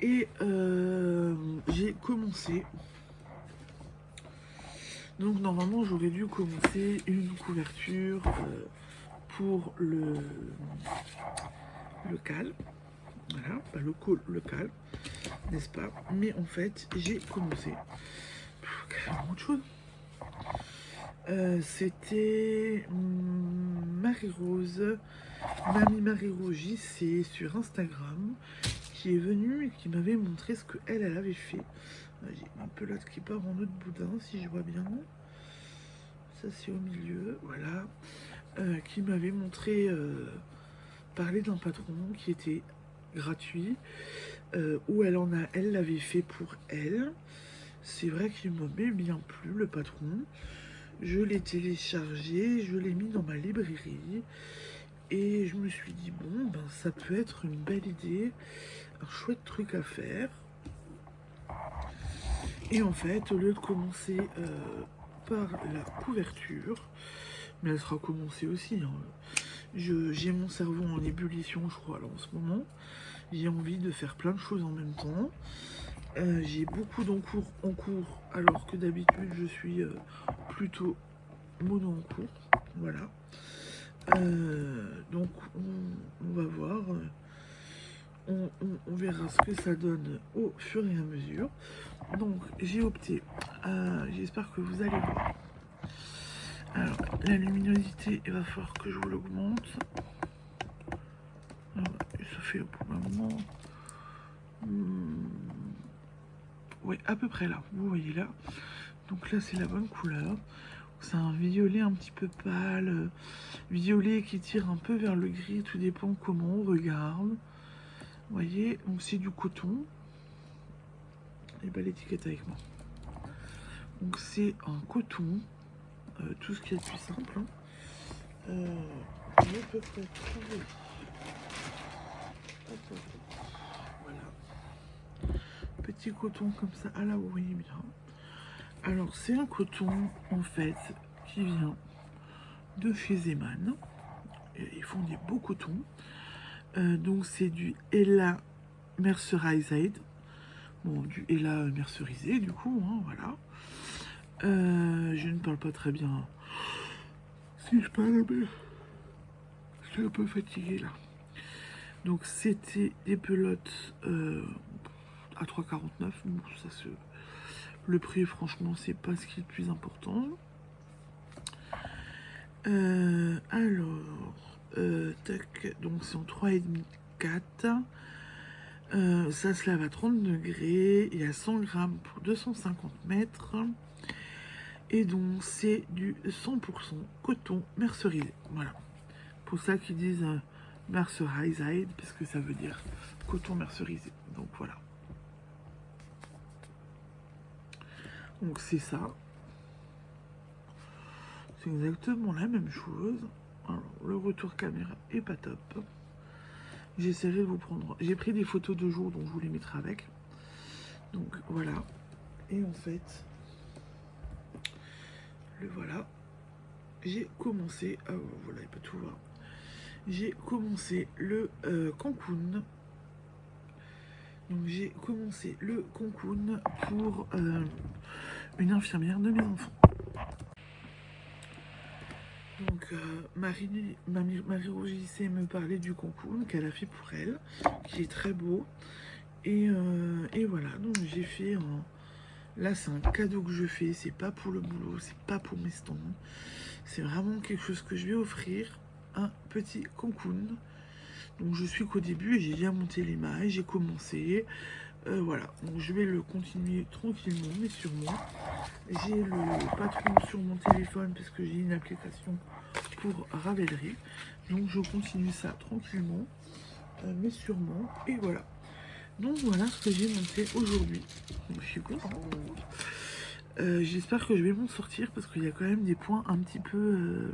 Et j'ai commencé. Donc, normalement, j'aurais dû commencer une couverture pour le cal. Voilà, pas le cal, n'est-ce pas? Mais en fait, j'ai commencé. Carrément autre chose. C'était Marie-Rose, Mamie Marie-Rose JC sur Instagram, qui est venue et qui m'avait montré ce qu'elle avait fait. J'ai ma pelote qui part en autre boudin, si je vois bien. Ça, c'est au milieu, voilà. Qui m'avait montré parler d'un patron qui était gratuit, où elle l'avait fait pour elle. C'est vrai qu'il m'avait bien plu, le patron. Je l'ai téléchargé, je l'ai mis dans ma librairie et je me suis dit bon ben ça peut être une belle idée, un chouette truc à faire. Et en fait, au lieu de commencer par la couverture, mais elle sera commencée aussi, hein, j'ai mon cerveau en ébullition je crois là en ce moment. J'ai envie de faire plein de choses en même temps. J'ai beaucoup d'encours en cours alors que d'habitude je suis plutôt mono en cours. Voilà. Donc on va voir. On verra ce que ça donne au fur et à mesure. Donc j'ai opté. J'espère que vous allez voir. Alors la luminosité, il va falloir que je vous l'augmente. Ça fait pour le moment. Oui, à peu près là, vous voyez là. Donc là, c'est la bonne couleur. C'est un violet un petit peu pâle, violet qui tire un peu vers le gris, tout dépend comment on regarde. Vous voyez, donc c'est du coton. Et pas l'étiquette avec moi. Donc c'est un coton, tout ce qui est plus simple. Hein. Je peux peut-être trouver. Voilà. Petit coton comme ça, à la vous voyez bien. Alors c'est un coton en fait qui vient de chez Zeman. Ils font des beaux cotons. Donc c'est du Ella Mercerized. Bon, du Ella mercerisé du coup, hein, voilà. Je ne parle pas très bien. Si je parle, mais je suis un peu fatiguée là. Donc c'était des pelotes à 3,49. Bon, ça se... Le prix, franchement, c'est pas ce qui est le plus important. Tac, donc c'est en 3,5, 4. Ça se lave à 30 degrés. Il y a 100 grammes pour 250 mètres. Et donc c'est du 100% coton mercerisé. Voilà. Pour ça qu'ils disent mercerized, parce que ça veut dire coton mercerisé. Donc voilà. Donc c'est ça. C'est exactement la même chose. Alors, le retour caméra est pas top. J'essaierai de vous prendre. J'ai pris des photos de jour, donc je vous les mettrai avec. Donc voilà. Et en fait, le voilà. J'ai commencé. Ah, voilà, il peut tout voir. J'ai commencé le Cancun. Donc j'ai commencé le Cancun pour une infirmière de mes enfants. Donc Marie Rougissé me parlait du Cancun qu'elle a fait pour elle, qui est très beau. Et voilà, donc j'ai fait là c'est un cadeau que je fais, c'est pas pour le boulot, c'est pas pour mes stands. C'est vraiment quelque chose que je vais offrir, un petit Cancun. Donc je suis qu'au début et j'ai déjà monté les mailles, j'ai commencé. Voilà, donc je vais le continuer tranquillement mais sûrement. J'ai le patron sur mon téléphone parce que j'ai une application pour Ravelry. Donc je continue ça tranquillement mais sûrement. Et voilà. Donc voilà ce que j'ai monté aujourd'hui. Je suis contente. J'espère que je vais m'en sortir parce qu'il y a quand même des points un petit peu...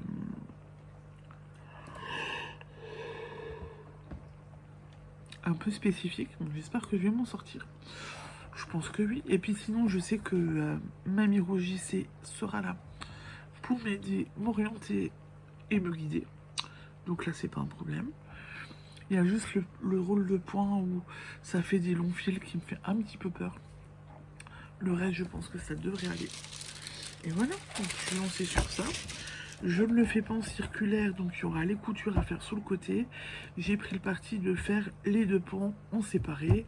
un peu spécifiques. Donc j'espère que je vais m'en sortir. Je pense que oui. Et puis sinon, je sais que Mamie Rougissé sera là pour m'aider, m'orienter et me guider. Donc là, c'est pas un problème. Il y a juste le rôle de point où ça fait des longs fils qui me fait un petit peu peur. Le reste, je pense que ça devrait aller. Et voilà, donc je suis lancée sur ça. Je ne le fais pas en circulaire, donc il y aura les coutures à faire sur le côté. J'ai pris le parti de faire les deux pans en séparé.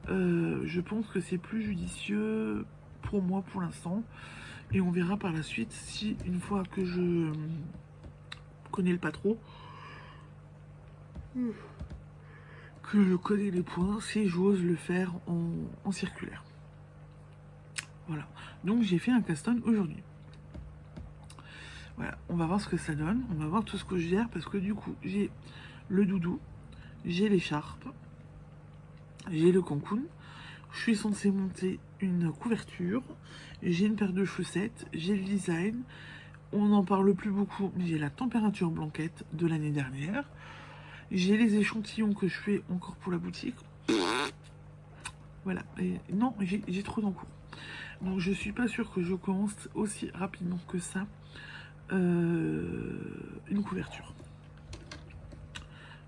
Je pense que c'est plus judicieux pour moi pour l'instant. Et on verra par la suite si, une fois que je connais le patron, que je connais les points, si j'ose le faire en circulaire. Voilà. Donc j'ai fait un caston aujourd'hui. Voilà, on va voir ce que ça donne. On va voir tout ce que je gère parce que du coup, j'ai le doudou, j'ai l'écharpe, j'ai le Cancun. Je suis censée monter une couverture. J'ai une paire de chaussettes, j'ai le design. On n'en parle plus beaucoup, mais j'ai la température blanquette de l'année dernière. J'ai les échantillons que je fais encore pour la boutique. Voilà. Et non, j'ai trop d'encours. Donc je suis pas sûre que je commence aussi rapidement que ça une couverture.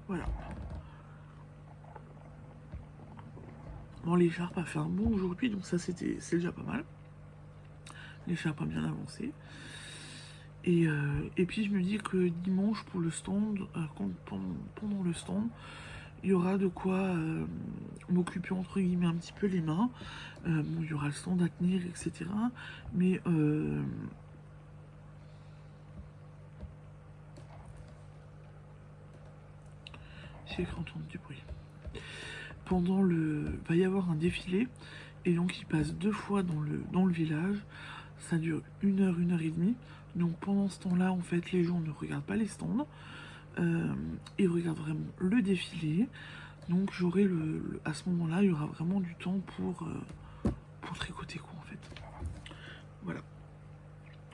Voilà. Bon, l'écharpe a fait un bon aujourd'hui, donc ça c'est déjà pas mal. L'écharpe a bien avancé. Et puis je me dis que dimanche pour le stand, pendant le stand, il y aura de quoi m'occuper entre guillemets un petit peu les mains. Bon, il y aura le stand à tenir, etc. Mais j'ai cru entendre du bruit. Pendant il va y avoir un défilé et donc il passe 2 fois dans le village. Ça dure 1 heure, 1 heure et demie. Donc pendant ce temps-là, en fait, les gens ne regardent pas les stands. Ils regardent vraiment le défilé. Donc j'aurai à ce moment-là, il y aura vraiment du temps pour tricoter quoi en fait. Voilà.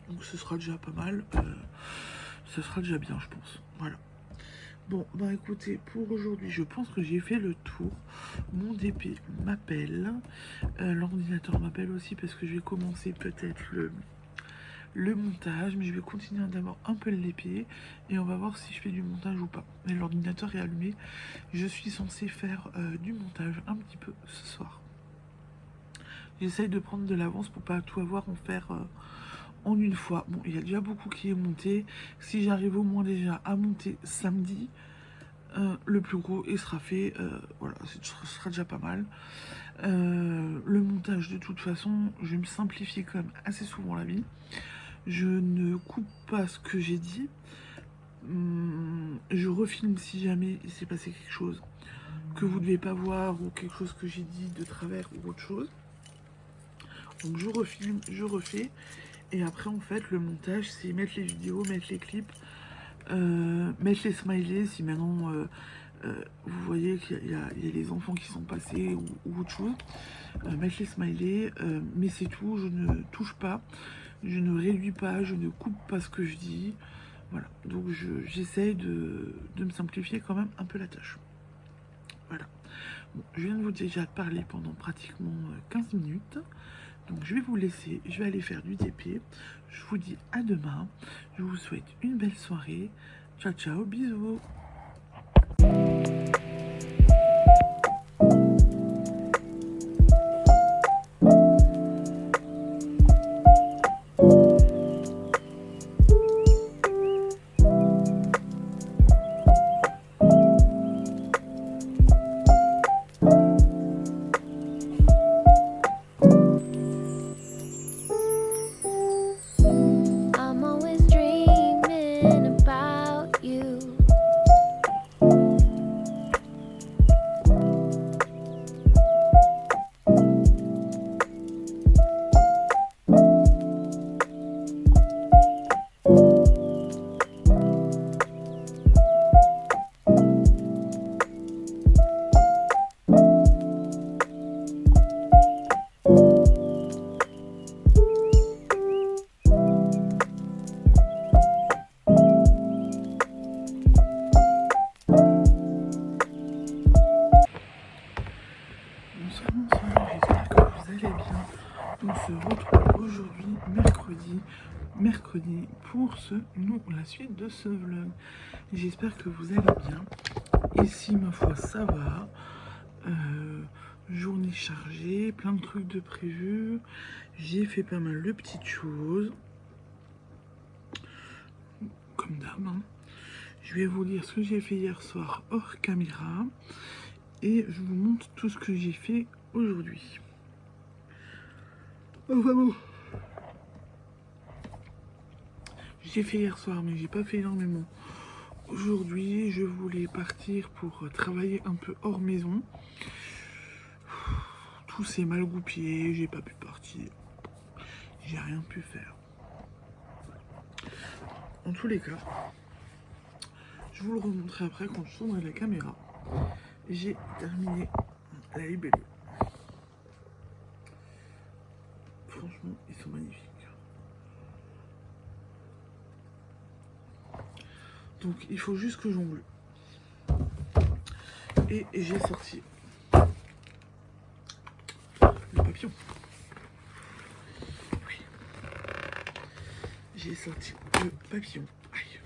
Donc ce sera déjà pas mal. Ce sera déjà bien, je pense. Voilà. Bon, bah écoutez, pour aujourd'hui, je pense que j'ai fait le tour. Mon DP m'appelle. L'ordinateur m'appelle aussi parce que je vais commencer peut-être le montage. Mais je vais continuer d'avoir un peu le DP. Et on va voir si je fais du montage ou pas. Mais l'ordinateur est allumé. Je suis censée faire du montage un petit peu ce soir. J'essaye de prendre de l'avance pour pas tout avoir en faire... en une fois. Bon, il y a déjà beaucoup qui est monté. Si j'arrive au moins déjà à monter samedi, le plus gros il sera fait, voilà, ce sera déjà pas mal. Le montage, de toute façon, je me simplifie quand même assez souvent la vie. Je ne coupe pas ce que j'ai dit. Je refilme si jamais il s'est passé quelque chose que vous ne devez pas voir ou quelque chose que j'ai dit de travers ou autre chose. Donc je refilme, je refais. Et après, en fait, le montage, c'est mettre les vidéos, mettre les clips, mettre les smileys si maintenant vous voyez qu'il y a les enfants qui sont passés ou autre chose. Mettre les smileys, mais c'est tout. Je ne touche pas, je ne réduis pas, je ne coupe pas ce que je dis. Voilà, donc j'essaye de me simplifier quand même un peu la tâche. Voilà. Bon, je viens de vous déjà parler pendant pratiquement 15 minutes. Donc je vais vous laisser, je vais aller faire du TP. Je vous dis à demain. Je vous souhaite une belle soirée. Ciao, ciao, bisous. I'm always dreaming about you. Bonsoir, bonsoir, j'espère que vous allez bien. On se retrouve aujourd'hui, mercredi, pour la suite de ce vlog. J'espère que vous allez bien. Ici, ma foi, ça va. Journée chargée, plein de trucs de prévus. J'ai fait pas mal de petites choses. Comme d'hab, hein. Je vais vous dire ce que j'ai fait hier soir hors caméra. Et je vous montre tout ce que j'ai fait aujourd'hui. Enfin bon. J'ai fait hier soir, mais j'ai pas fait énormément. Aujourd'hui, je voulais partir pour travailler un peu hors maison. Tout s'est mal goupillé, j'ai pas pu partir. J'ai rien pu faire. En tous les cas, je vous le remontrerai après quand je tournerai la caméra. J'ai terminé la libellule. Franchement, ils sont magnifiques. Donc, il faut juste que j'ongle. Et j'ai sorti le papillon. Oui. J'ai sorti le papillon. Aïe.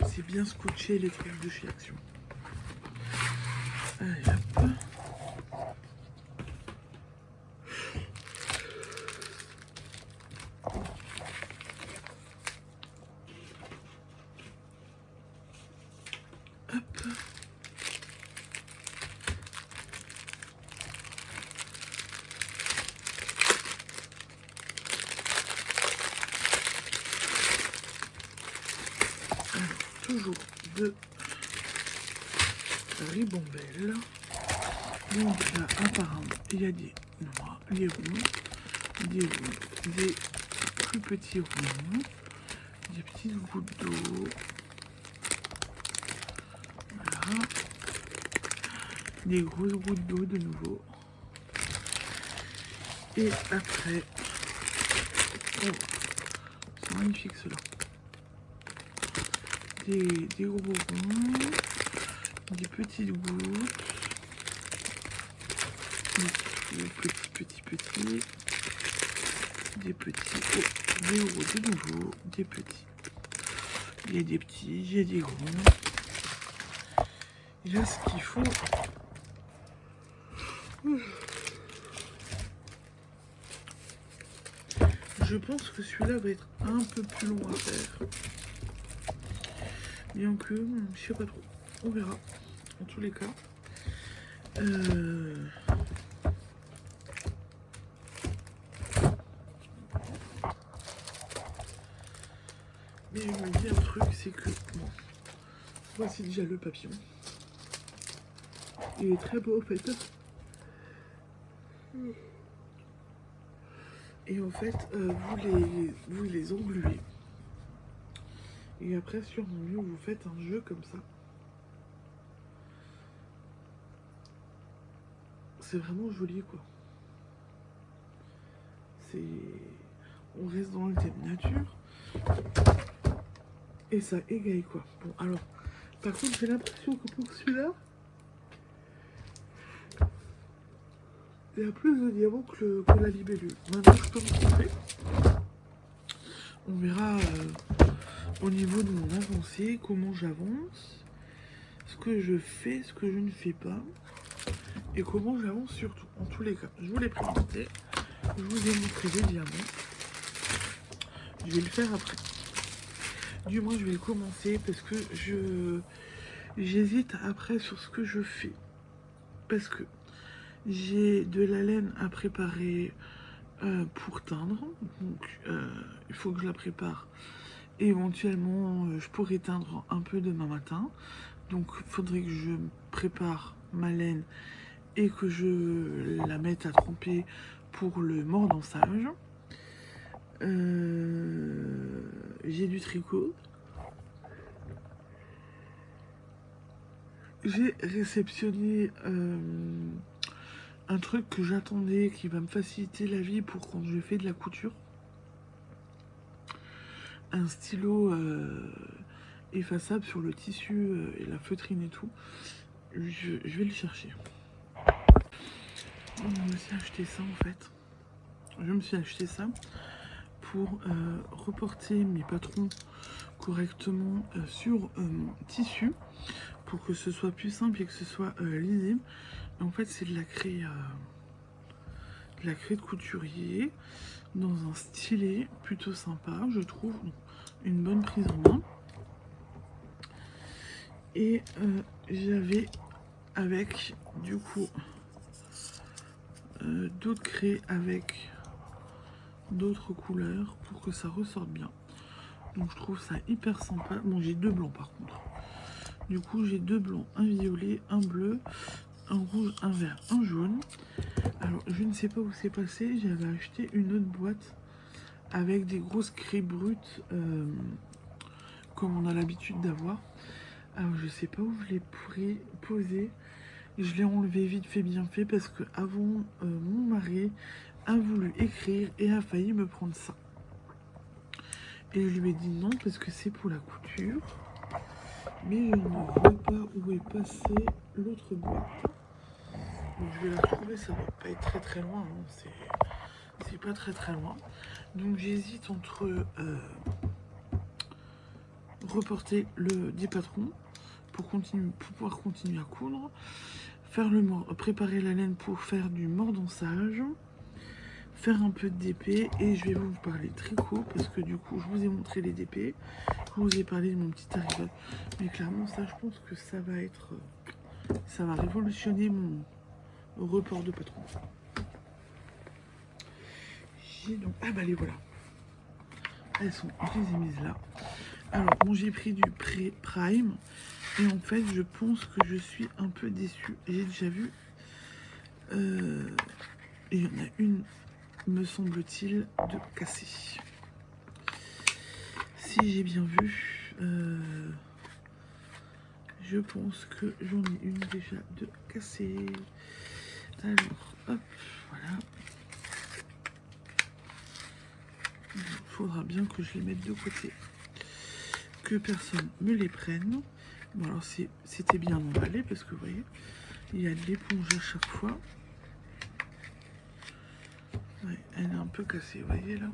C'est bien scotché les trucs de chez Action. Allez hop. Hop. Alors, toujours de ribambelle. Donc là, apparemment, il y a des noirs, des ronds, des plus petits ronds, des petites gouttes d'eau. Voilà. Des grosses gouttes d'eau de nouveau. Et après, oh, c'est magnifique cela. Des gros ronds, des petites gouttes, des petits, des petits, oh, des gros de nouveau, des petits. Il y a des petits, il y a des grands. Il y a ce qu'il faut. Je pense que celui-là va être un peu plus long à faire. Bien que, je sais pas trop. On verra. En tous les cas. Mais je me dis un truc, c'est que... Bon, voici déjà le papillon. Il est très beau en fait. Et en fait, vous les engluez. Et après, sur mon mur, vous faites un jeu comme ça. C'est vraiment joli, quoi. C'est... On reste dans le thème nature. Et ça égaye, quoi. Bon, alors, par contre, j'ai l'impression que pour celui-là, il y a plus de diamants que la libellule. Maintenant, je peux me tromper. On verra au niveau de mon avancée, comment j'avance, ce que je fais, ce que je ne fais pas, et comment j'avance surtout. En tous les cas, je vous l'ai présenté, je vous ai montré les diamants. Je vais le faire après. Du moins, je vais le commencer parce que j'hésite après sur ce que je fais. Parce que j'ai de la laine à préparer pour teindre. Donc, il faut que je la prépare. Éventuellement, je pourrais teindre un peu demain matin. Donc, il faudrait que je prépare ma laine et que je la mette à tremper pour le mordançage. J'ai du tricot. J'ai réceptionné un truc que j'attendais qui va me faciliter la vie pour quand je fais de la couture. Un stylo effaçable sur le tissu et la feutrine et tout. Je vais le chercher. Je me suis acheté ça en fait. Je me suis acheté ça pour reporter mes patrons correctement sur mon tissu pour que ce soit plus simple et que ce soit lisible. Et en fait, c'est de la craie de couturier dans un stylet plutôt sympa, je trouve. Une bonne prise en main. Et j'avais avec du coup d'autres craies avec d'autres couleurs pour que ça ressorte bien. Donc je trouve ça hyper sympa. Bon, j'ai deux blancs par contre. Du coup, j'ai deux blancs, un violet, un bleu, un rouge, un vert, un jaune. Alors, je ne sais pas où c'est passé. J'avais acheté une autre boîte avec des grosses craies brutes comme on a l'habitude d'avoir. Alors, je sais pas où je l'ai posé. Je l'ai enlevé vite fait, bien fait, parce que avant, mon mari a voulu écrire et a failli me prendre ça. Et je lui ai dit non, parce que c'est pour la couture. Mais je ne vois pas où est passé l'autre boîte. Donc je vais la trouver, ça va pas être très très loin. Hein. C'est pas très très loin. Donc j'hésite entre reporter le des patrons pour pouvoir continuer à coudre, préparer la laine pour faire du mordançage, faire un peu de DP, et je vais vous parler tricot parce que du coup je vous ai montré les DP, je vous ai parlé de mon petit arrivage, mais clairement ça, je pense que ça va être ça va révolutionner mon report de patron. J'ai donc ah bah les voilà, elles sont, je les ai mises là. Alors bon, j'ai pris du prime et en fait je pense que je suis un peu déçue. J'ai déjà vu et il y en a une, me semble-t-il, de cassée. Si j'ai bien vu, je pense que j'en ai une déjà de cassée. Alors, hop, voilà. Il faudra bien que je les mette de côté, que personne me les prenne. Bon, alors c'était bien emballé parce que vous voyez, il y a de l'éponge à chaque fois. Ouais, elle est un peu cassée, vous voyez là.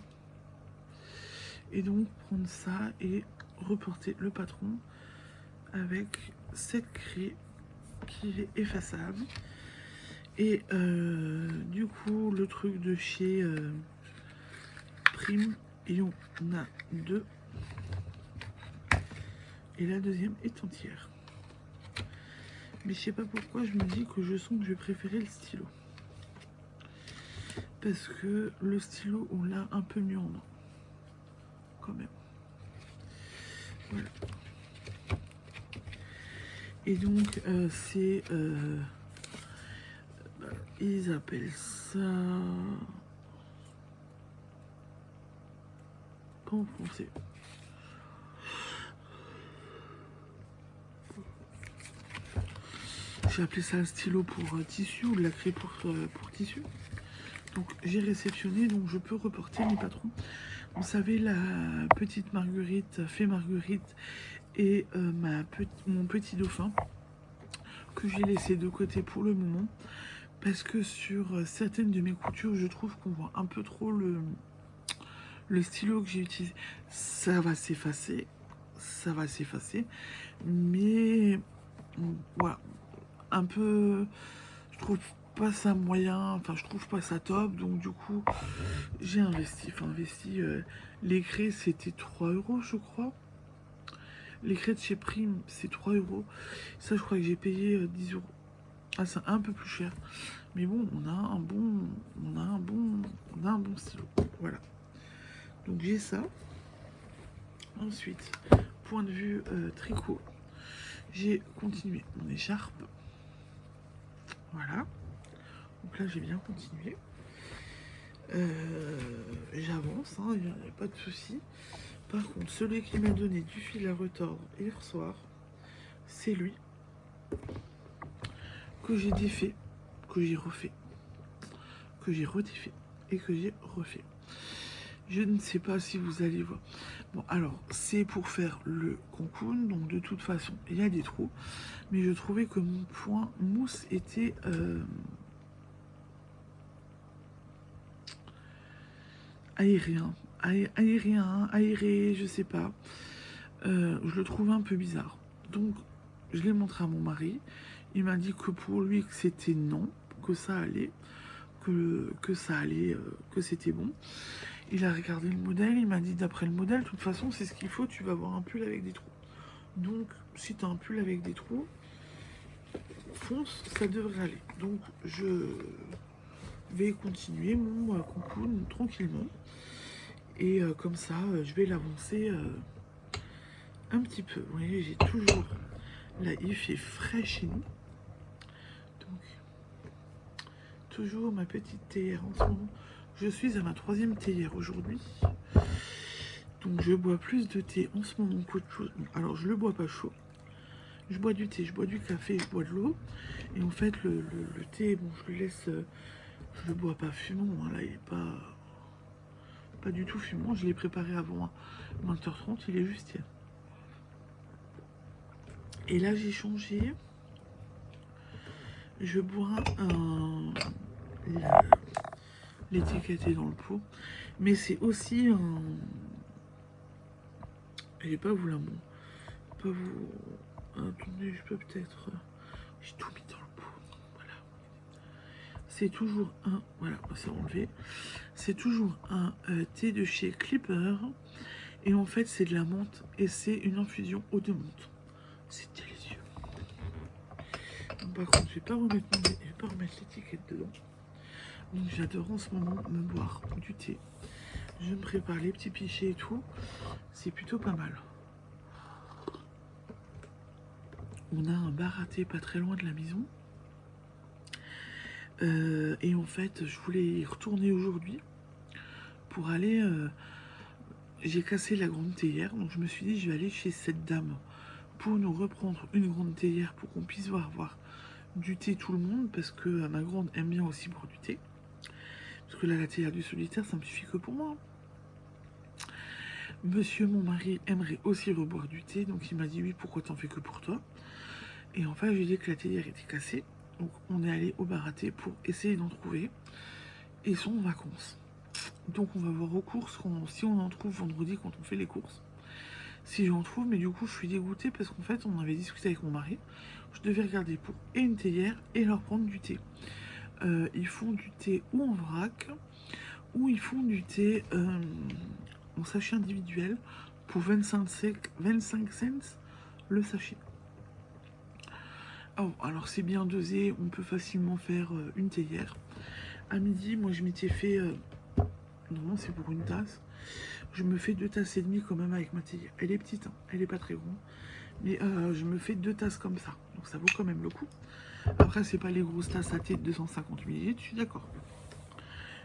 Et donc prendre ça et reporter le patron avec cette craie qui est effaçable. Et du coup le truc de chez prime. Et on a 2. Et la deuxième est entière. Mais je sais pas pourquoi je me dis que je sens que je vais préférer le stylo. Parce que le stylo, on l'a un peu mieux en main. Quand même. Voilà. Et donc, c'est... ils appellent ça... Pas en français. J'ai appelé ça un stylo pour tissu ou de la craie pour tissu. Donc j'ai réceptionné, donc je peux reporter mes patrons. Vous savez, la petite Marguerite, Fée Marguerite et mon petit dauphin que j'ai laissé de côté pour le moment. Parce que sur certaines de mes coutures, je trouve qu'on voit un peu trop le stylo que j'ai utilisé. Ça va s'effacer. Ça va s'effacer. Mais voilà. Un peu... Je trouve pas ça moyen. Enfin, je trouve pas ça top. Donc du coup, j'ai investi. Enfin, investi... les craies, c'était 3 €, je crois. Les craies de chez Prime, c'est 3 €. Ça, je crois que j'ai payé 10 €. Ah, c'est un peu plus cher. Mais bon, on a un bon stylo. Voilà. Donc j'ai ça. Ensuite, point de vue tricot, j'ai continué mon écharpe. Voilà. Donc là, j'ai bien continué. J'avance, il n'y a pas de souci. Par contre, celui qui m'a donné du fil à retordre hier soir, c'est lui. Que j'ai défait, que j'ai refait, que j'ai redéfait et que j'ai refait. Je ne sais pas si vous allez voir. Bon, alors, c'est pour faire le cocoon, donc de toute façon, il y a des trous. Mais je trouvais que mon point mousse était... aéré, je sais pas. Je le trouve un peu bizarre. Donc, je l'ai montré à mon mari. Il m'a dit que pour lui, que c'était non, que ça allait, que ça allait, que c'était bon. Il a regardé le modèle, il m'a dit d'après le modèle, de toute façon, c'est ce qu'il faut, tu vas avoir un pull avec des trous. Donc, si tu as un pull avec des trous, fonce, ça devrait aller. Donc, je vais continuer mon cocoon tranquillement. Et comme ça, je vais l'avancer un petit peu. Vous voyez, j'ai toujours... Là, il fait frais chez nous. Donc, toujours ma petite théière en ce moment. Je suis à ma 3e théière aujourd'hui. Donc, je bois plus de thé en ce moment qu'autre chose. Alors, je le bois pas chaud. Je bois du thé, je bois du café, je bois de l'eau. Et en fait, le thé, bon, je le laisse... je le bois pas fumant. Hein, là, il est pas du tout fumant. Je l'ai préparé avant 20h30. Il est juste hier. Et là, j'ai changé. Je bois l'étiquette est dans le pot. Mais c'est aussi un... Je vais pas vous la montrer. Pas vous... Attendez, je peux peut-être... J'ai tout mis dans le pot. Voilà. C'est toujours un... Voilà, c'est enlevé. C'est toujours un thé de chez Clipper. Et en fait, c'est de la menthe. Et c'est une infusion eau de menthe. C'est délicieux. Donc, par contre, je vais pas remettre l'étiquette dedans. Donc j'adore en ce moment me boire du thé. Je me prépare les petits pichets et tout. C'est plutôt pas mal. On a un bar à thé pas très loin de la maison. Et en fait, je voulais y retourner aujourd'hui pour aller... j'ai cassé la grande théière, donc je me suis dit je vais aller chez cette dame pour nous reprendre une grande théière pour qu'on puisse voir du thé tout le monde, parce que ma grande aime bien aussi boire du thé. Parce que là, la théière du solitaire, ça me suffit que pour moi. Monsieur, mon mari, aimerait aussi reboire du thé, donc il m'a dit oui, pourquoi t'en fais que pour toi? Et enfin, j'ai dit que la théière était cassée, donc on est allé au bar à thé pour essayer d'en trouver. Et ils sont en vacances. Donc on va voir aux courses si on en trouve vendredi quand on fait les courses. Si j'en trouve, mais du coup je suis dégoûtée parce qu'en fait on avait discuté avec mon mari. Je devais regarder pour une théière et leur prendre du thé. Ils font du thé ou en vrac où ils font du thé en sachet individuel pour 25 cents le sachet. Oh, alors c'est bien dosé, on peut facilement faire une théière. À midi, moi je m'étais fait, normalement c'est pour une tasse, je me fais 2 tasses et demie quand même avec ma théière. Elle est petite, hein, elle est pas très grande, mais je me fais 2 tasses comme ça, donc ça vaut quand même le coup. Après c'est pas les grosses tasses à thé de 250 ml, je suis d'accord.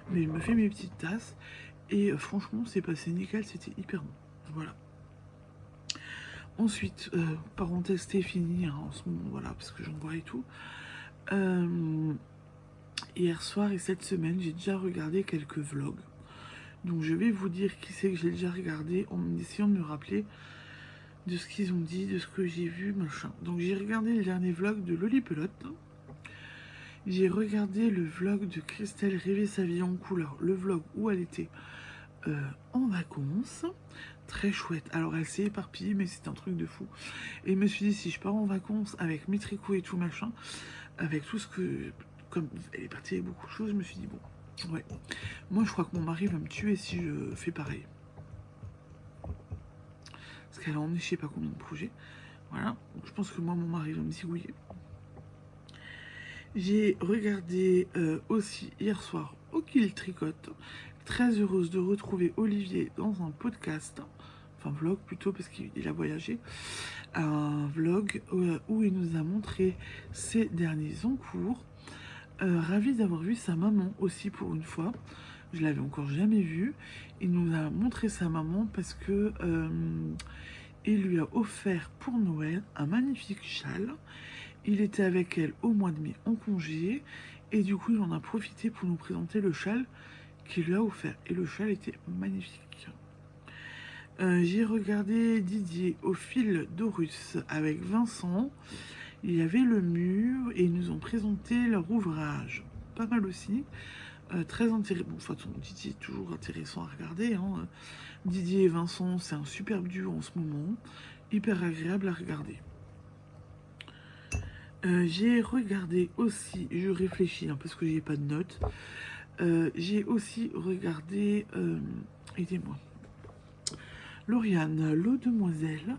Mais je me fais mes petites tasses, et franchement c'est passé nickel, c'était hyper bon, voilà. Ensuite, parenthèse thé fini hein, en ce moment, voilà, parce que j'en bois et tout. Hier soir et cette semaine, j'ai déjà regardé quelques vlogs. Donc je vais vous dire qui c'est que j'ai déjà regardé en essayant de me rappeler de ce qu'ils ont dit, de ce que j'ai vu, machin. Donc j'ai regardé le dernier vlog de Lolipelote. J'ai regardé le vlog de Christelle Rêver sa vie en couleur, le vlog où elle était en vacances. Très chouette. Alors elle s'est éparpillée, mais c'est un truc de fou. Et je me suis dit, si je pars en vacances avec mes tricots et tout machin, avec tout ce que... Comme elle est partie avec beaucoup de choses, je me suis dit, bon, ouais. Moi, je crois que mon mari va me tuer si je fais pareil. Parce qu'elle a emmené je sais pas combien de projets. Voilà. Donc, je pense que moi, mon mari va me zigouiller. J'ai regardé aussi hier soir au Kill Tricote. Très heureuse de retrouver Olivier dans un podcast. Enfin, vlog plutôt, parce qu'il a voyagé. Un vlog où il nous a montré ses derniers encours. Ravi d'avoir vu sa maman aussi pour une fois. Je l'avais encore jamais vue. Il nous a montré sa maman parce que il lui a offert pour Noël un magnifique châle. Il était avec elle au mois de mai en congé et du coup il en a profité pour nous présenter le châle qu'il lui a offert. Et le châle était magnifique. J'ai regardé Didier au fil d'Horus avec Vincent. Il y avait le mur et ils nous ont présenté leur ouvrage. Pas mal aussi. Très intéressant. Bon, de toute façon, Didier est toujours intéressant à regarder. Hein. Didier et Vincent, c'est un superbe duo en ce moment. Hyper agréable à regarder. J'ai regardé aussi, je réfléchis hein, parce que j'ai pas de notes. J'ai aussi regardé, aidez-moi, Lauriane, l'eau demoiselle,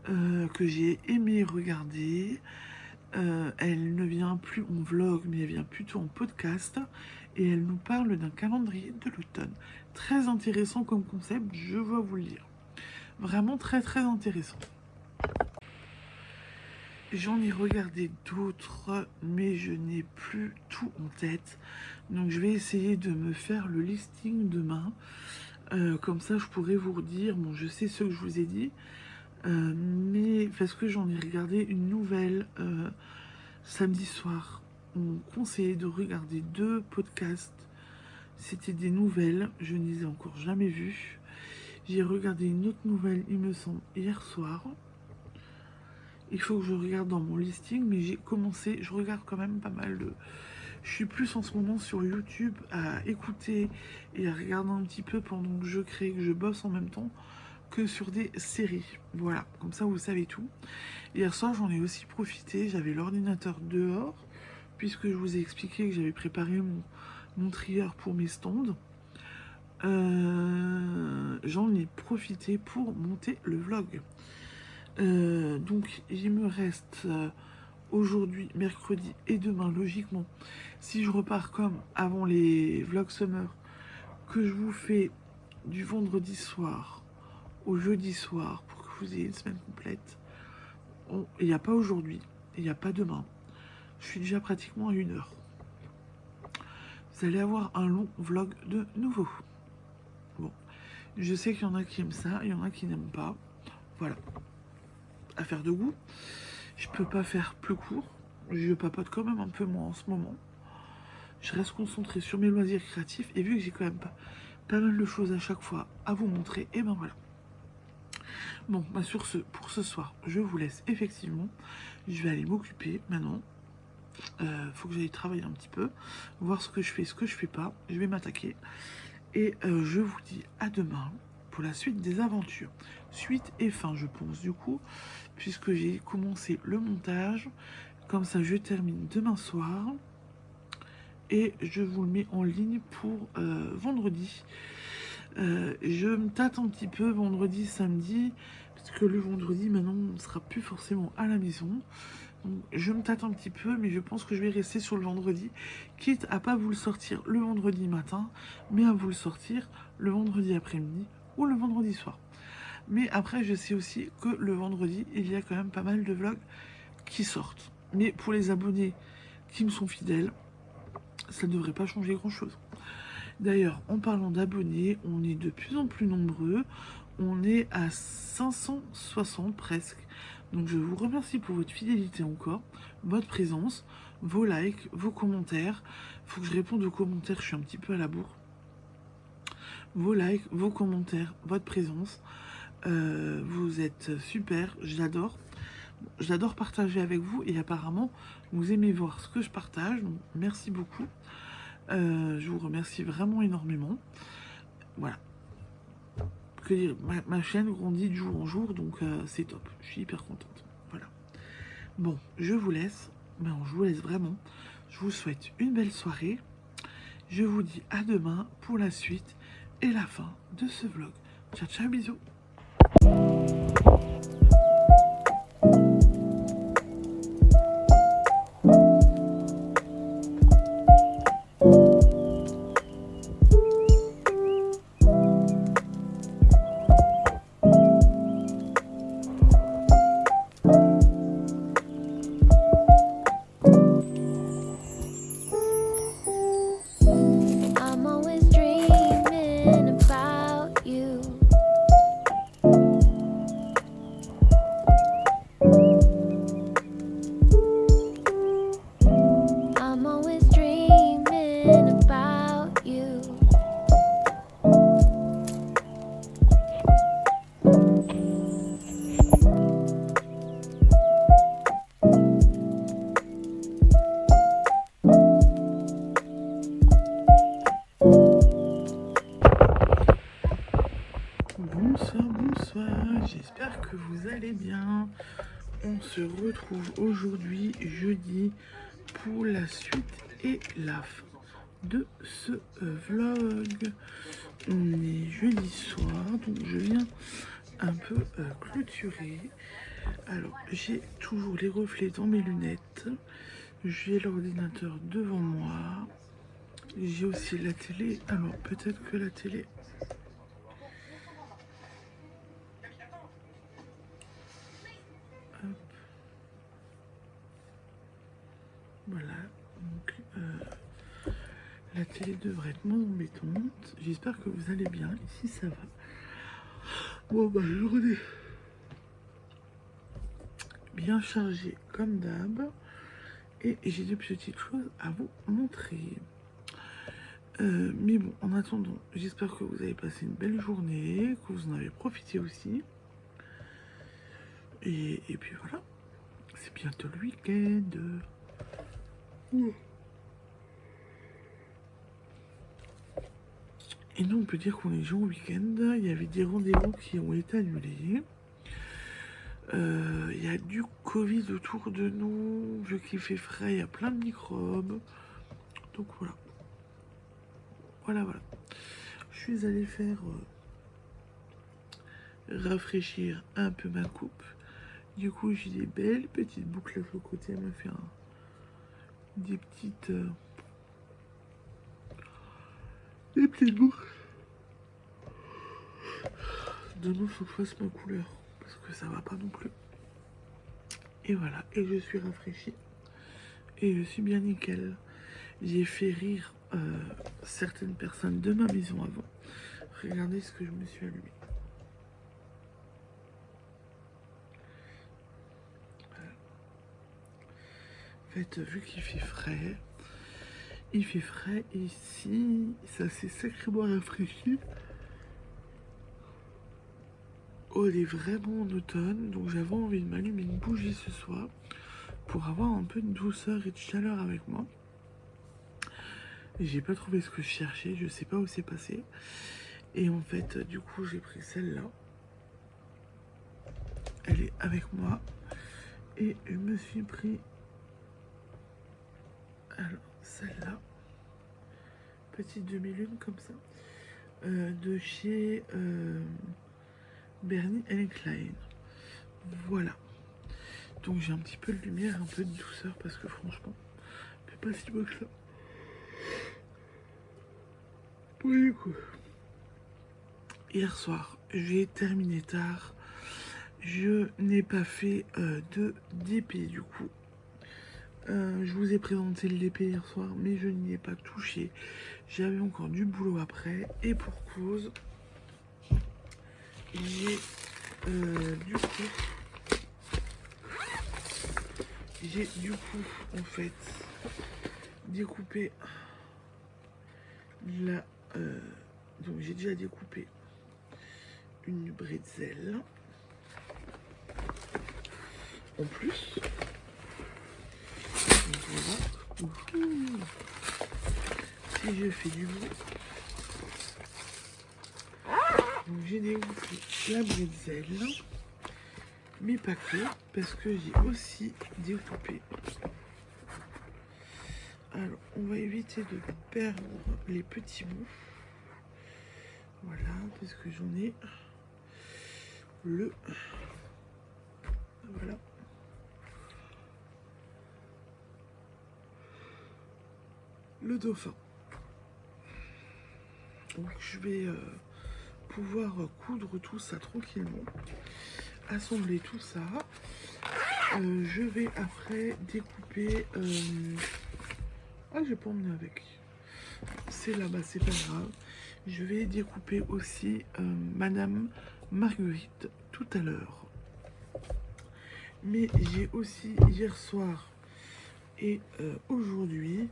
que j'ai aimé regarder. Elle ne vient plus en vlog, mais elle vient plutôt en podcast. Et elle nous parle d'un calendrier de l'automne. Très intéressant comme concept, je vais vous le dire. Vraiment très très intéressant. J'en ai regardé d'autres, mais je n'ai plus tout en tête. Donc je vais essayer de me faire le listing demain. Comme ça, je pourrais vous redire, bon, je sais ce que je vous ai dit, mais parce que j'en ai regardé une nouvelle samedi soir. On conseillait de regarder 2 podcasts. C'était des nouvelles, je ne les ai encore jamais vues. J'ai regardé une autre nouvelle, il me semble, hier soir. Il faut que je regarde dans mon listing, mais j'ai commencé, je regarde quand même pas mal de... Je suis plus en ce moment sur YouTube à écouter et à regarder un petit peu pendant que je crée, que je bosse en même temps, que sur des séries. Voilà, comme ça vous savez tout. Hier soir, j'en ai aussi profité, j'avais l'ordinateur dehors, puisque je vous ai expliqué que j'avais préparé mon trieur pour mes stands. J'en ai profité pour monter le vlog. Donc il me reste aujourd'hui, mercredi et demain, logiquement, si je repars comme avant les vlogs summer, que je vous fais du vendredi soir au jeudi soir pour que vous ayez une semaine complète. Il n'y a pas aujourd'hui, il n'y a pas demain. Je suis déjà pratiquement à 1 heure. Vous allez avoir un long vlog de nouveau. Bon, je sais qu'il y en a qui aiment ça, il y en a qui n'aiment pas. Voilà. Affaire de goût. Je peux pas faire plus court. Je papote quand même un peu moins en ce moment. Je reste concentrée sur mes loisirs créatifs et vu que j'ai quand même pas mal de choses à chaque fois à vous montrer, et ben voilà. Bon, bah sur ce, pour ce soir, je vous laisse effectivement. Je vais aller m'occuper maintenant. Faut que j'aille travailler un petit peu, voir ce que je fais, ce que je fais pas. Je vais m'attaquer. Et je vous dis à demain pour la suite des aventures. Suite et fin, je pense, du coup, puisque j'ai commencé le montage. Comme ça, je termine demain soir. et je vous le mets en ligne pour vendredi. Je me tâte un petit peu vendredi, samedi, parce que le vendredi maintenant on ne sera plus forcément à la maison. Donc, je me tâte un petit peu, mais je pense que je vais rester sur le vendredi, quitte à pas vous le sortir le vendredi matin, mais à vous le sortir le vendredi après-midi ou le vendredi soir. Mais après, je sais aussi que le vendredi, il y a quand même pas mal de vlogs qui sortent. Mais pour les abonnés qui me sont fidèles, ça ne devrait pas changer grand-chose. D'ailleurs, en parlant d'abonnés, on est de plus en plus nombreux. On est à 560 presque. Donc je vous remercie pour votre fidélité encore, votre présence, vos likes, vos commentaires. Faut que je réponde aux commentaires, je suis un petit peu à la bourre. Vos likes, vos commentaires, votre présence. Vous êtes super, j'adore. J'adore partager avec vous et apparemment vous aimez voir ce que je partage. Donc merci beaucoup. Je vous remercie vraiment énormément. Voilà. Que dire, ma chaîne grandit de jour en jour, donc c'est top. Je suis hyper contente. Voilà. Bon, je vous laisse. Ben, je vous laisse vraiment. Je vous souhaite une belle soirée. Je vous dis à demain pour la suite et la fin de ce vlog. Ciao, ciao, bisous. I'm always dreaming about you. I'm always dreaming about you. Bonsoir, bonsoir, j'espère que vous allez bien. On se retrouve aujourd'hui, jeudi, pour la suite et la fin de ce vlog. On est jeudi soir, donc je viens un peu clôturer. Alors, j'ai toujours les reflets dans mes lunettes. J'ai l'ordinateur devant moi. J'ai aussi la télé. Alors, peut-être que la télé... Hop. Voilà. Donc, la télé devrait être moins embêtante. J'espère que vous allez bien. Ici, ça va. Bon, bah, journée bien chargée comme d'hab. Et j'ai des petites choses à vous montrer. Mais bon, en attendant, j'espère que vous avez passé une belle journée, que vous en avez profité aussi. Et puis voilà, c'est bientôt le week-end. Et nous, on peut dire qu'on est déjà au week-end. Il y avait des rendez-vous qui ont été annulés. Il y a du Covid autour de nous. Vu qu'il fait frais, il y a plein de microbes. Donc voilà. Voilà. Je suis allée faire rafraîchir un peu ma coupe. Du coup, j'ai des belles petites boucles à côté. Elle m'a fait des petites boucles. Demain, faut que je fasse ma couleur parce que ça va pas non plus. Et voilà, et je suis rafraîchie et je suis bien nickel. J'ai fait rire certaines personnes de ma maison avant. Regardez ce que je me suis allumé. Voilà. En fait, vu qu'il fait frais, ici, ça s'est sacrément rafraîchi. Oh, il est vraiment en automne, donc j'avais envie de m'allumer une bougie ce soir pour avoir un peu de douceur et de chaleur avec moi. J'ai pas trouvé ce que je cherchais, je sais pas où c'est passé. Et en fait, du coup, j'ai pris celle-là. Elle est avec moi. Et je me suis pris... Alors, celle-là. petite demi-lune comme ça, de chez Bernie Klein. Voilà. Donc j'ai un petit peu de lumière, un peu de douceur parce que franchement, c'est pas si beau que ça. Oui, du coup. Hier soir, j'ai terminé tard. Je n'ai pas fait de DP du coup. Je vous ai présenté le DP hier soir, mais je n'y ai pas touché. J'avais encore du boulot après. Et pour cause, j'ai du coup en fait découpé la donc j'ai déjà découpé une bretzel en plus. Donc voilà. Si je fais du bruit, donc j'ai découpé la bretzel, mais pas que, parce que j'ai aussi découpé. Alors, on va éviter de perdre les petits bouts. Voilà, parce que j'en ai voilà. Le dauphin. Donc, je vais pouvoir coudre tout ça tranquillement. Assembler tout ça. Je vais après découper... Ah, je vais pas emmener avec. C'est là-bas, c'est pas grave. Je vais découper aussi Madame Marguerite tout à l'heure. Mais j'ai aussi hier soir et aujourd'hui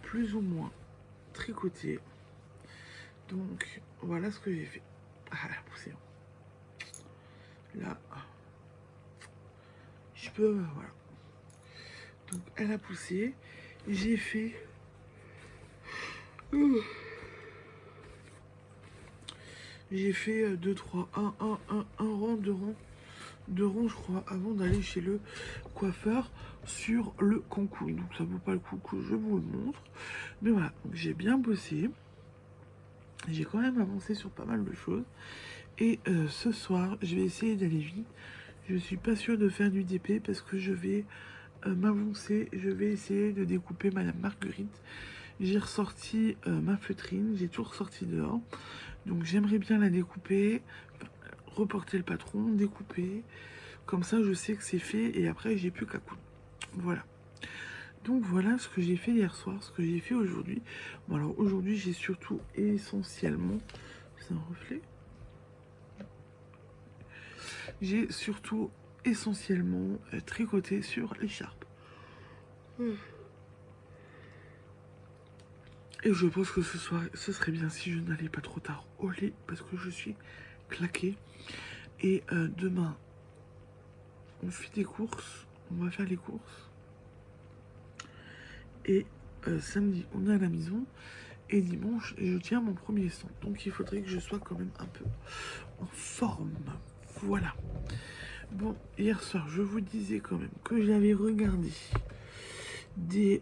plus ou moins tricoté. Donc voilà ce que j'ai fait. Ah, la poussière. Là, je peux, voilà. Donc elle a poussé. J'ai fait... J'ai fait 2, 3, 1 rang, 2 rangs, je crois, avant d'aller chez le coiffeur sur le concours. Donc ça vaut pas le coup que je vous le montre. Mais voilà, j'ai bien bossé. J'ai quand même avancé sur pas mal de choses. Et ce soir, je vais essayer d'aller vite. Je suis pas sûre de faire du DP parce que je vais m'avancer. Je vais essayer de découper Madame Marguerite. J'ai ressorti ma feutrine, j'ai tout ressorti dehors. Donc j'aimerais bien la découper, reporter le patron, découper. Comme ça, je sais que c'est fait et après, j'ai plus qu'à coudre. Voilà. Donc voilà ce que j'ai fait hier soir, ce que j'ai fait aujourd'hui. Bon alors aujourd'hui, j'ai surtout essentiellement... C'est un reflet. J'ai surtout essentiellement tricoté sur l'écharpe. Et je pense que ce soir, ce serait bien si je n'allais pas trop tard au lit parce que je suis claquée. Et demain, on fait des courses, on va faire les courses. Et samedi, on est à la maison. Et dimanche, je tiens mon premier stand. Donc il faudrait que je sois quand même un peu en forme. Voilà. Bon, hier soir, je vous disais quand même que j'avais regardé des...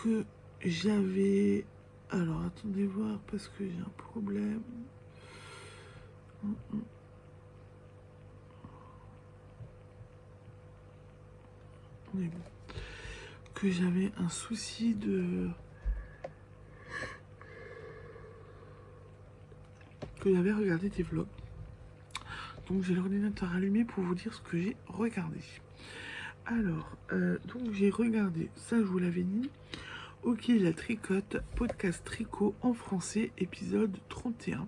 que j'avais... Alors, attendez voir parce que j'ai un problème. On est bon. Que j'avais un souci de... Que j'avais regardé des vlogs. Donc j'ai l'ordinateur allumé pour vous dire ce que j'ai regardé. Alors, donc j'ai regardé, ça je vous l'avais dit, Ok la tricote, podcast tricot en français, épisode 31.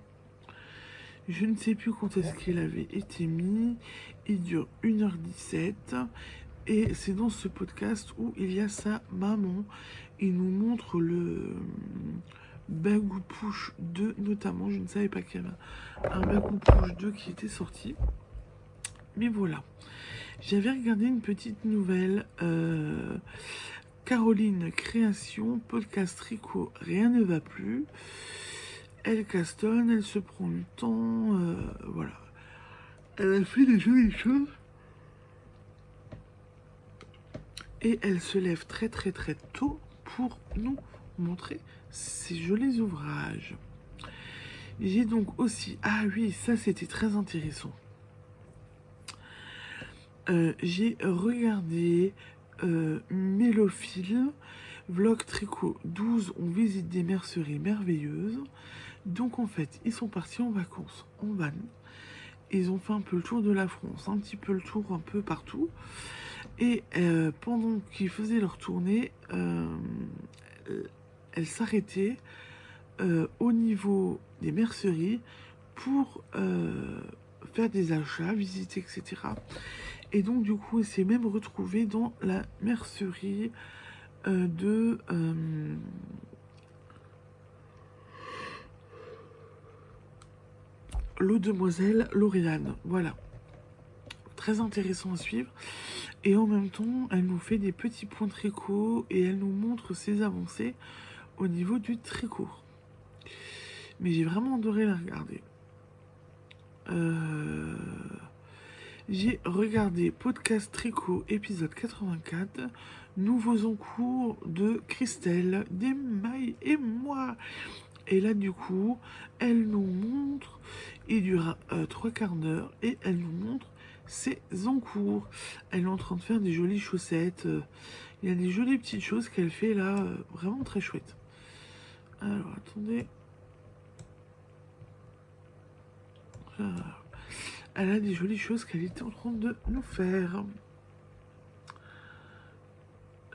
Je ne sais plus quand est-ce qu'il avait été mis, il dure 1h17 et c'est dans ce podcast où il y a sa maman. Il nous montre le Bagou Push 2 notamment, je ne savais pas qu'il y avait un Bagou Push 2 qui était sorti. Mais voilà, j'avais regardé une petite nouvelle, Caroline Création, podcast tricot, rien ne va plus. Elle castonne, elle se prend le temps, voilà. Elle a fait des jolies choses. Et elle se lève très très très tôt pour nous montrer ces jolis ouvrages. J'ai donc aussi... Ah oui, ça c'était très intéressant. J'ai regardé Mélophile, vlog tricot 12, on visite des merceries merveilleuses. Donc en fait, ils sont partis en vacances en van. Ils ont fait un peu le tour de la France, un petit peu le tour un peu partout. Et pendant qu'ils faisaient leur tournée, elles s'arrêtaient au niveau des merceries pour faire des achats, visiter, etc. Et donc du coup, elle s'est même retrouvée dans la mercerie de l'eau demoiselle Lauriane. Voilà. Très intéressant à suivre. Et en même temps, elle nous fait des petits points tricot et elle nous montre ses avancées au niveau du tricot. Mais j'ai vraiment adoré la regarder. J'ai regardé Podcast Tricot épisode 84, nouveaux encours de Christelle, Desmailles et moi. Et là du coup, elle nous montre, il dure 3/4 d'heure et elle nous montre ses encours. Elle est en train de faire des jolies chaussettes. Il y a des jolies petites choses qu'elle fait là, vraiment très chouette. Alors attendez. Elle a des jolies choses qu'elle était en train de nous faire.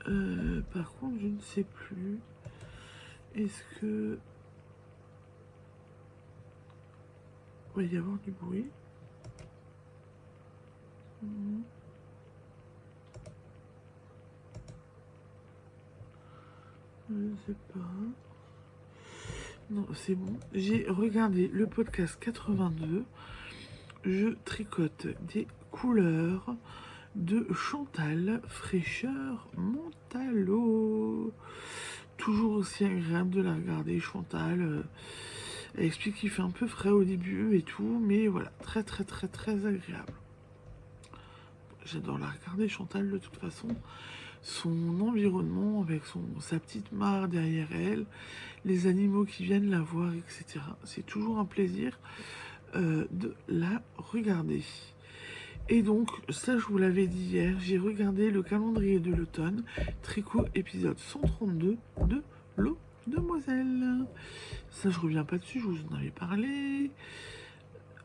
Par contre, je ne sais plus. Est-ce que... Il va y avoir du bruit. Je ne sais pas. Non, c'est bon. J'ai regardé le podcast 82. Je tricote des couleurs de Chantal Fraîcheur Montalo. Toujours aussi agréable de la regarder, Chantal. Elle explique qu'il fait un peu frais au début et tout, mais voilà, très très très très agréable. J'adore la regarder, Chantal, de toute façon. Son environnement avec sa petite mare derrière elle, les animaux qui viennent la voir, etc. C'est toujours un plaisir de la regarder. Et donc, ça je vous l'avais dit hier, j'ai regardé le calendrier de l'automne, tricot épisode 132 de l'eau demoiselle. Ça je reviens pas dessus, je vous en avais parlé.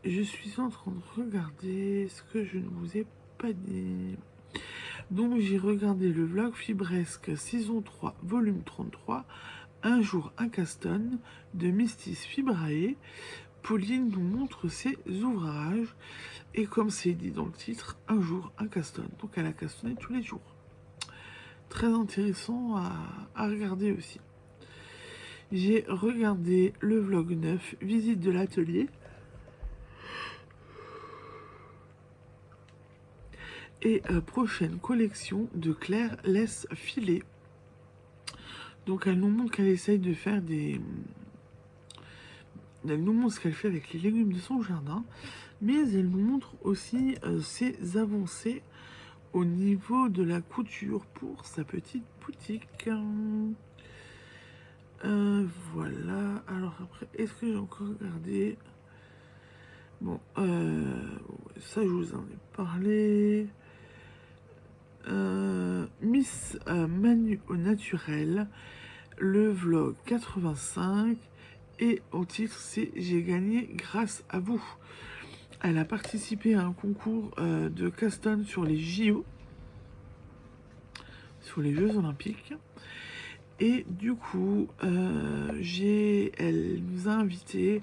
Je suis en train de regarder ce que je ne vous ai pas dit. Donc j'ai regardé le vlog Fibresque saison 3 volume 33, un jour un caston de Mistis Fibrae. Pauline nous montre ses ouvrages et comme c'est dit dans le titre, un jour un caston. Donc elle a castonné tous les jours. Très intéressant à regarder aussi. J'ai regardé le vlog 9, visite de l'atelier. Et prochaine collection de Claire Laisse Filer. Donc elle nous montre qu'elle essaye de faire des... Elle nous montre ce qu'elle fait avec les légumes de son jardin, mais elle nous montre aussi ses avancées au niveau de la couture pour sa petite boutique. Voilà, alors après, est-ce que j'ai encore regardé? Bon, ça je vous en ai parlé. Miss Manu au naturel, le vlog 85, et au titre c'est J'ai gagné grâce à vous. Elle a participé à un concours de caston sur les JO, sur les Jeux Olympiques, et du coup elle nous a invités,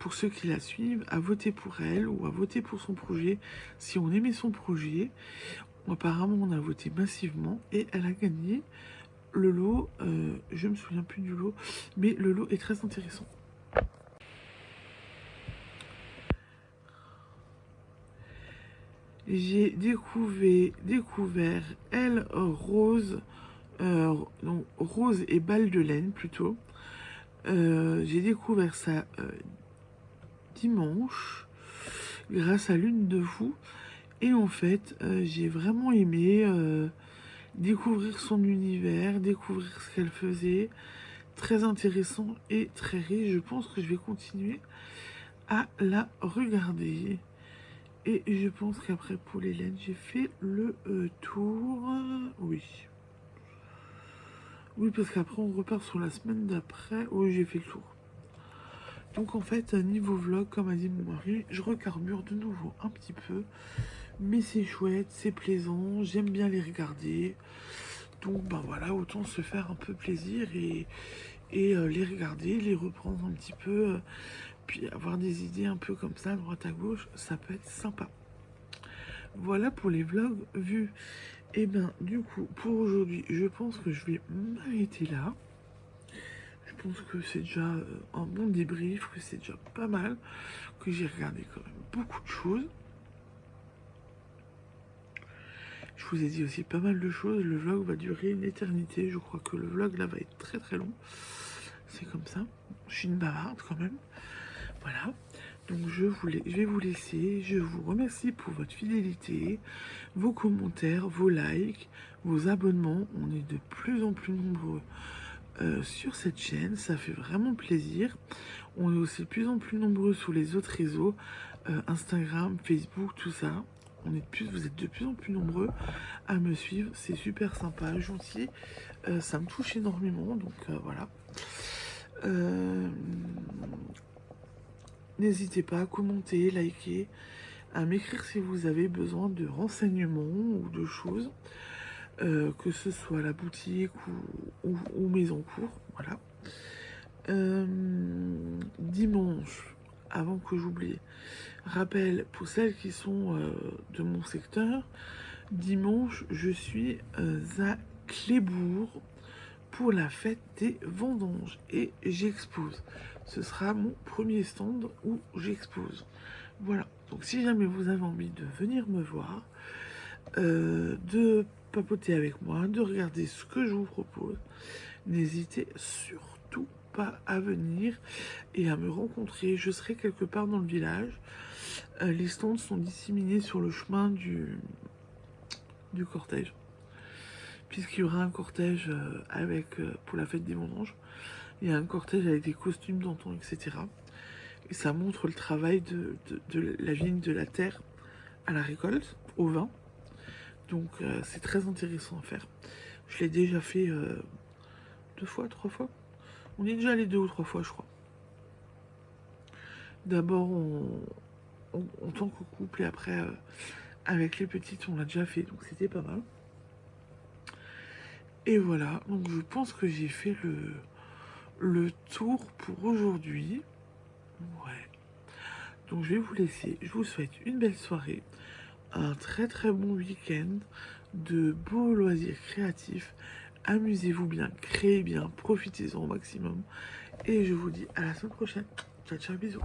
pour ceux qui la suivent, à voter pour elle ou à voter pour son projet si on aimait son projet. Apparemment on a voté massivement et elle a gagné le lot. Je me souviens plus du lot, mais le lot est très intéressant. J'ai découvert Elle Rose, donc Rose et Balle de laine plutôt. J'ai découvert ça dimanche grâce à l'une de vous. Et en fait, j'ai vraiment aimé découvrir son univers, découvrir ce qu'elle faisait. Très intéressant et très riche. Je pense que je vais continuer à la regarder. Et je pense qu'après pour Hélène, j'ai fait le tour. Oui. Oui, parce qu'après on repart sur la semaine d'après. Oui, j'ai fait le tour. Donc en fait, niveau vlog, comme a dit mon mari, je recarbure de nouveau un petit peu. Mais c'est chouette, c'est plaisant, j'aime bien les regarder. Donc ben voilà, autant se faire un peu plaisir et les regarder, les reprendre un petit peu. Puis avoir des idées un peu comme ça, à droite à gauche, ça peut être sympa. Voilà pour les vlogs vus. Et ben du coup, pour aujourd'hui, je pense que je vais m'arrêter là. Je pense que c'est déjà un bon débrief, que c'est déjà pas mal, que j'ai regardé quand même beaucoup de choses. Je vous ai dit aussi pas mal de choses. Le vlog va durer une éternité. Je crois que le vlog là va être très très long. C'est comme ça. Je suis une bavarde quand même. Voilà. Donc je vais vous laisser. Je vous remercie pour votre fidélité, vos commentaires, vos likes, vos abonnements. On est de plus en plus nombreux sur cette chaîne. Ça fait vraiment plaisir. On est aussi de plus en plus nombreux sur les autres réseaux. Instagram, Facebook, tout ça. Vous êtes de plus en plus nombreux à me suivre. C'est super sympa, gentil. Ça me touche énormément. Donc voilà. N'hésitez pas à commenter, liker, à m'écrire si vous avez besoin de renseignements ou de choses, que ce soit à la boutique ou maison cours. Voilà. Dimanche, avant que j'oublie, rappel pour celles qui sont de mon secteur, dimanche, je suis à Clébourg pour la fête des vendanges et j'expose. Ce sera mon premier stand où j'expose. Voilà, donc si jamais vous avez envie de venir me voir, de papoter avec moi, de regarder ce que je vous propose, n'hésitez surtout pas à venir et à me rencontrer. Je serai quelque part dans le village. Les stands sont disséminés sur le chemin du cortège, puisqu'il y aura un cortège pour la fête des vendanges. Il y a un cortège avec des costumes d'antan, etc. Et ça montre le travail de la vigne, de la terre à la récolte, au vin. Donc c'est très intéressant à faire. Je l'ai déjà fait 2 fois, 3 fois. On est déjà allé 2 ou 3 fois, je crois. D'abord en tant que couple et après avec les petites, on l'a déjà fait. Donc c'était pas mal. Et voilà, donc je pense que j'ai fait le tour pour aujourd'hui. Ouais. Donc je vais vous laisser. Je vous souhaite une belle soirée, un très très bon week-end, de beaux loisirs créatifs. Amusez-vous bien, créez bien, profitez-en au maximum. Et je vous dis à la semaine prochaine. Ciao, ciao, bisous.